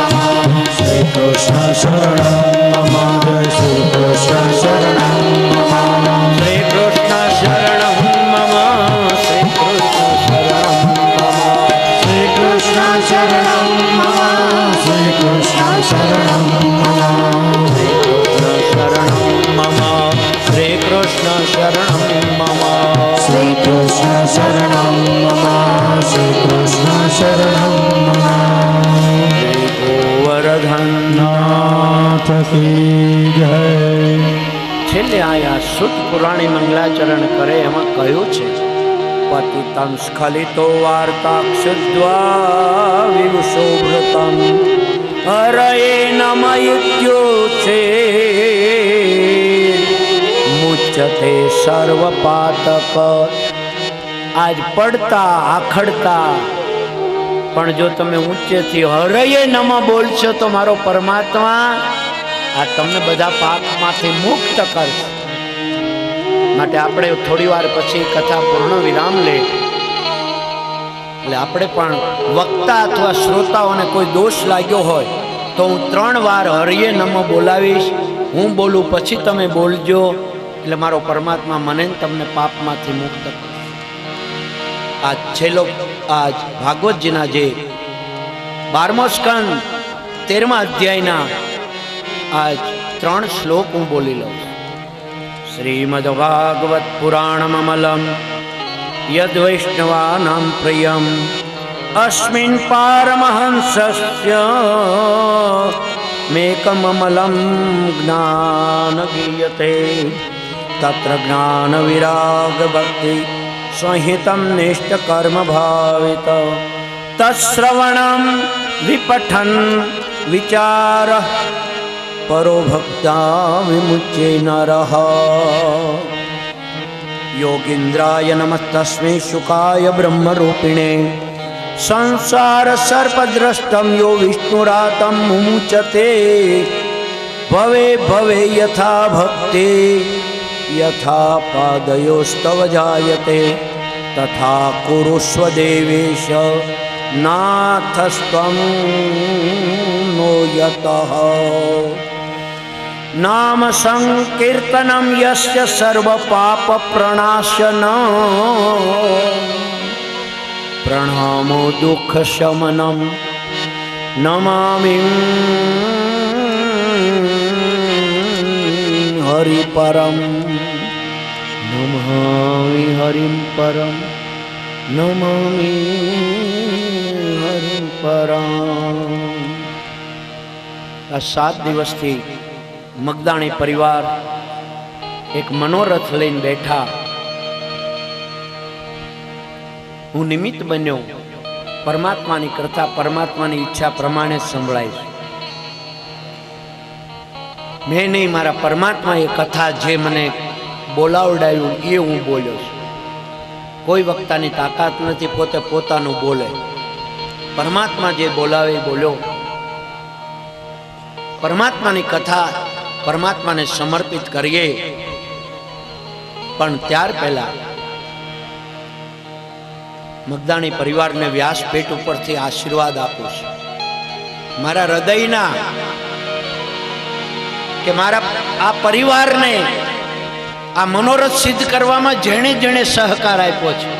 શ્રી કૃષ્ણ શરણમ મમ, જય શ્રી કૃષ્ણ શરણમ મમ, શ્રી કૃષ્ણ શરણમ મમ, શ્રી કૃષ્ણ શરણમ મમ, શ્રી કૃષ્ણ શરણમ મમ, શ્રી કૃષ્ણ શરણમ મમ, શ્રી કૃષ્ણ શરણમ મમ, શ્રી કૃષ્ણ શરણમ મમ, શ્રી કૃષ્ણ શરણમ મમ. શ્રી ગોવર્ધનનાથ કી જય. છેલ્લે આયા સુત પુરાણી મંગલાચરણ કરે એમાં કહ્યું છે, પતિतं સ્ખલિતો વાર્તાક્ષુદ્વા વિવશોભૃતં હરયે નમયિત્યુચે મુચ્યતે સર્વપાતક. આજ પડતા આખડતા પણ જો તમે ઊંચેથી હરયે નમ બોલશો તો મારો પરમાત્મા આ તમને બધા પાપમાંથી મુક્ત કરશે. માટે આપણે થોડી વાર પછી કથા પૂર્ણ વિરામ લે એટલે આપણે પણ વક્તા અથવા શ્રોતાઓને કોઈ દોષ લાગ્યો હોય તો હું 3 વાર હરિયે નમઃ બોલાવીશ. હું બોલું પછી તમે બોલજો એટલે મારો પરમાત્મા મને તમને પાપમાંથી મુક્ત કરશે. આજ છેલ્લો આજ ભાગવતજીના જે 12મો સ્કંદ 13મા અધ્યાયના આજ 3 શ્લોક હું બોલી લઉં. શ્રીમદ ભાગવત પુરાણમમલમ યદ વૈષ્ણવાનાં પ્રિયમ અસ્મિન પારમહંસસ્ય મેકમમલમ જ્ઞાન ગીયતે તત્ર જ્ઞાન વિરાગ ભક્તિ સંહિતમ નિષ્ઠ કર્મ ભાવિત તત્શ્રવણમ વિપઠન વિચાર પરો ભક્તા વિમુચ્યે નરઃ. યોગીન્દ્રાય નમસ્તસ્મૈ શુકાય બ્રહ્મરૂપિણે સંસાર સર્પદ્રષ્ટમ યો વિષ્ણુરાતમ મુમુચતે ભવે ભવે યથા ભક્તિ યથા પાદયોસ્તવ જાયતે તથા કુરુષ્વ દેવેશ નાથસ્ત્વં નો યતઃ. નામ સંકીર્તનમ યસ્ય સર્વ પાપ પ્રણાશન પ્રણામો દુઃખ શમનમ નમામિ હરિ પરમ નમામિ હરિમ પરમ નમામિ હરિમ પરમ. આ 7 દિવસથી મગદાણી પરિવાર એક મનોરથ લઈને બેઠા. હું નિમિત્ત બન્યો. પરમાત્માની કથા પરમાત્માની ઈચ્છા પ્રમાણે સંભળાય છે. મેં નહીં, મારા પરમાત્માએ કથા જે મને બોલાવડાયું એ હું બોલ્યો છું. કોઈ વક્તાની તાકાત નથી, પોતે પોતાનું બોલે. પરમાત્મા જે બોલાવે એ બોલ્યો. પરમાત્માની કથા પરમાત્માને સમર્પિત કરીએ, પણ ત્યાર પહેલા મગદાણી પરિવારને વ્યાસપીઠ ઉપરથી આશીર્વાદ આપું છું. મારા હૃદયના કે મારા આ પરિવારને આ મનોરથ સિદ્ધ કરવામાં જેણે જેણે સહકાર આપ્યો છે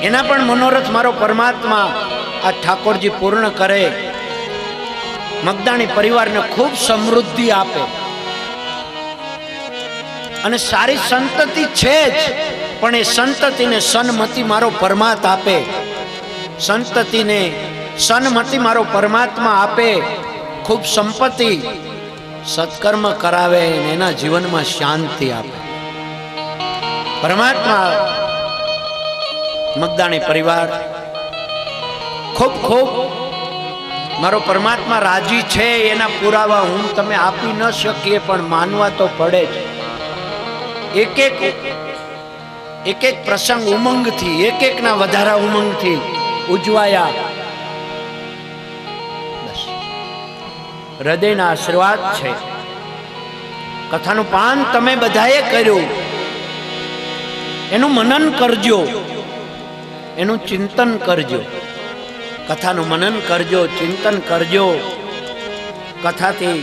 એના પણ મનોરથ મારો પરમાત્મા આ ઠાકોરજી પૂર્ણ કરે. મગદાણી પરિવારને ખૂબ સમૃદ્ધિ આપે. અને સારી સંતતિ છે જ, પણ એ સંતતિને સન્મતિ મારો પરમાત્મા આપે. સંતતિને સન્મતિ મારો પરમાત્મા આપે. ખૂબ સંપત્તિ સત્કર્મ કરાવે, એના જીવનમાં શાંતિ આપે. પરમાત્મા મગદાણી પરિવાર ખૂબ ખૂબ મારો પરમાત્મા રાજી છે એના પુરાવા હું તમે આપી ન શકીએ, પણ માનવા તો પડે જ. એક એક પ્રસંગ ઉમંગથી, એક ના વધારા ઉમંગથી ઉજવાયા. બસ હૃદયના આશીર્વાદ છે. કથાનું પાન તમે બધાએ કર્યું, એનું મનન કરજો, એનું ચિંતન કરજો. કથાનું મનન કરજો, ચિંતન કરજો. કથાથી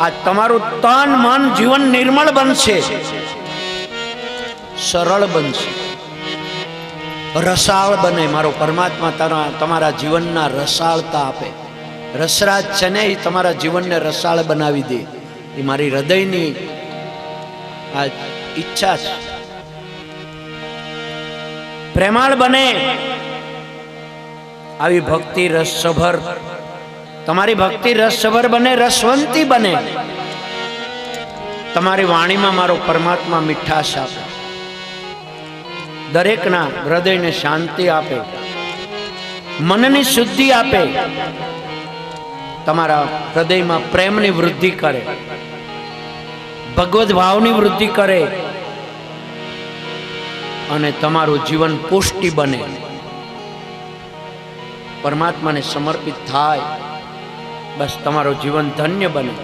આ તમારું તન મન જીવન નિર્મળ બનશે, સરળ બનશે, રસાળ બને. મારો પરમાત્મા તમારા જીવનના રસાળતા આપે. રસરાજ છે ને એ તમારા જીવનને રસાળ બનાવી દે, એ મારી હૃદયની આ ઈચ્છા છે. પ્રેમાળ બને, આવી ભક્તિ રસસભર, તમારી ભક્તિ રસસભર બને, રસવંતી બને. તમારી વાણીમાં મારો પરમાત્મા મીઠાશ આપે. દરેકના હૃદયને શાંતિ આપે, મનની શુદ્ધિ આપે, તમારા હૃદયમાં પ્રેમની વૃદ્ધિ કરે, ભગવદ ભાવની વૃદ્ધિ કરે અને તમારું જીવન પુષ્ટિ બને, પરમાત્માને સમર્પિત થાય, બસ તમારું જીવન ધન્ય બને.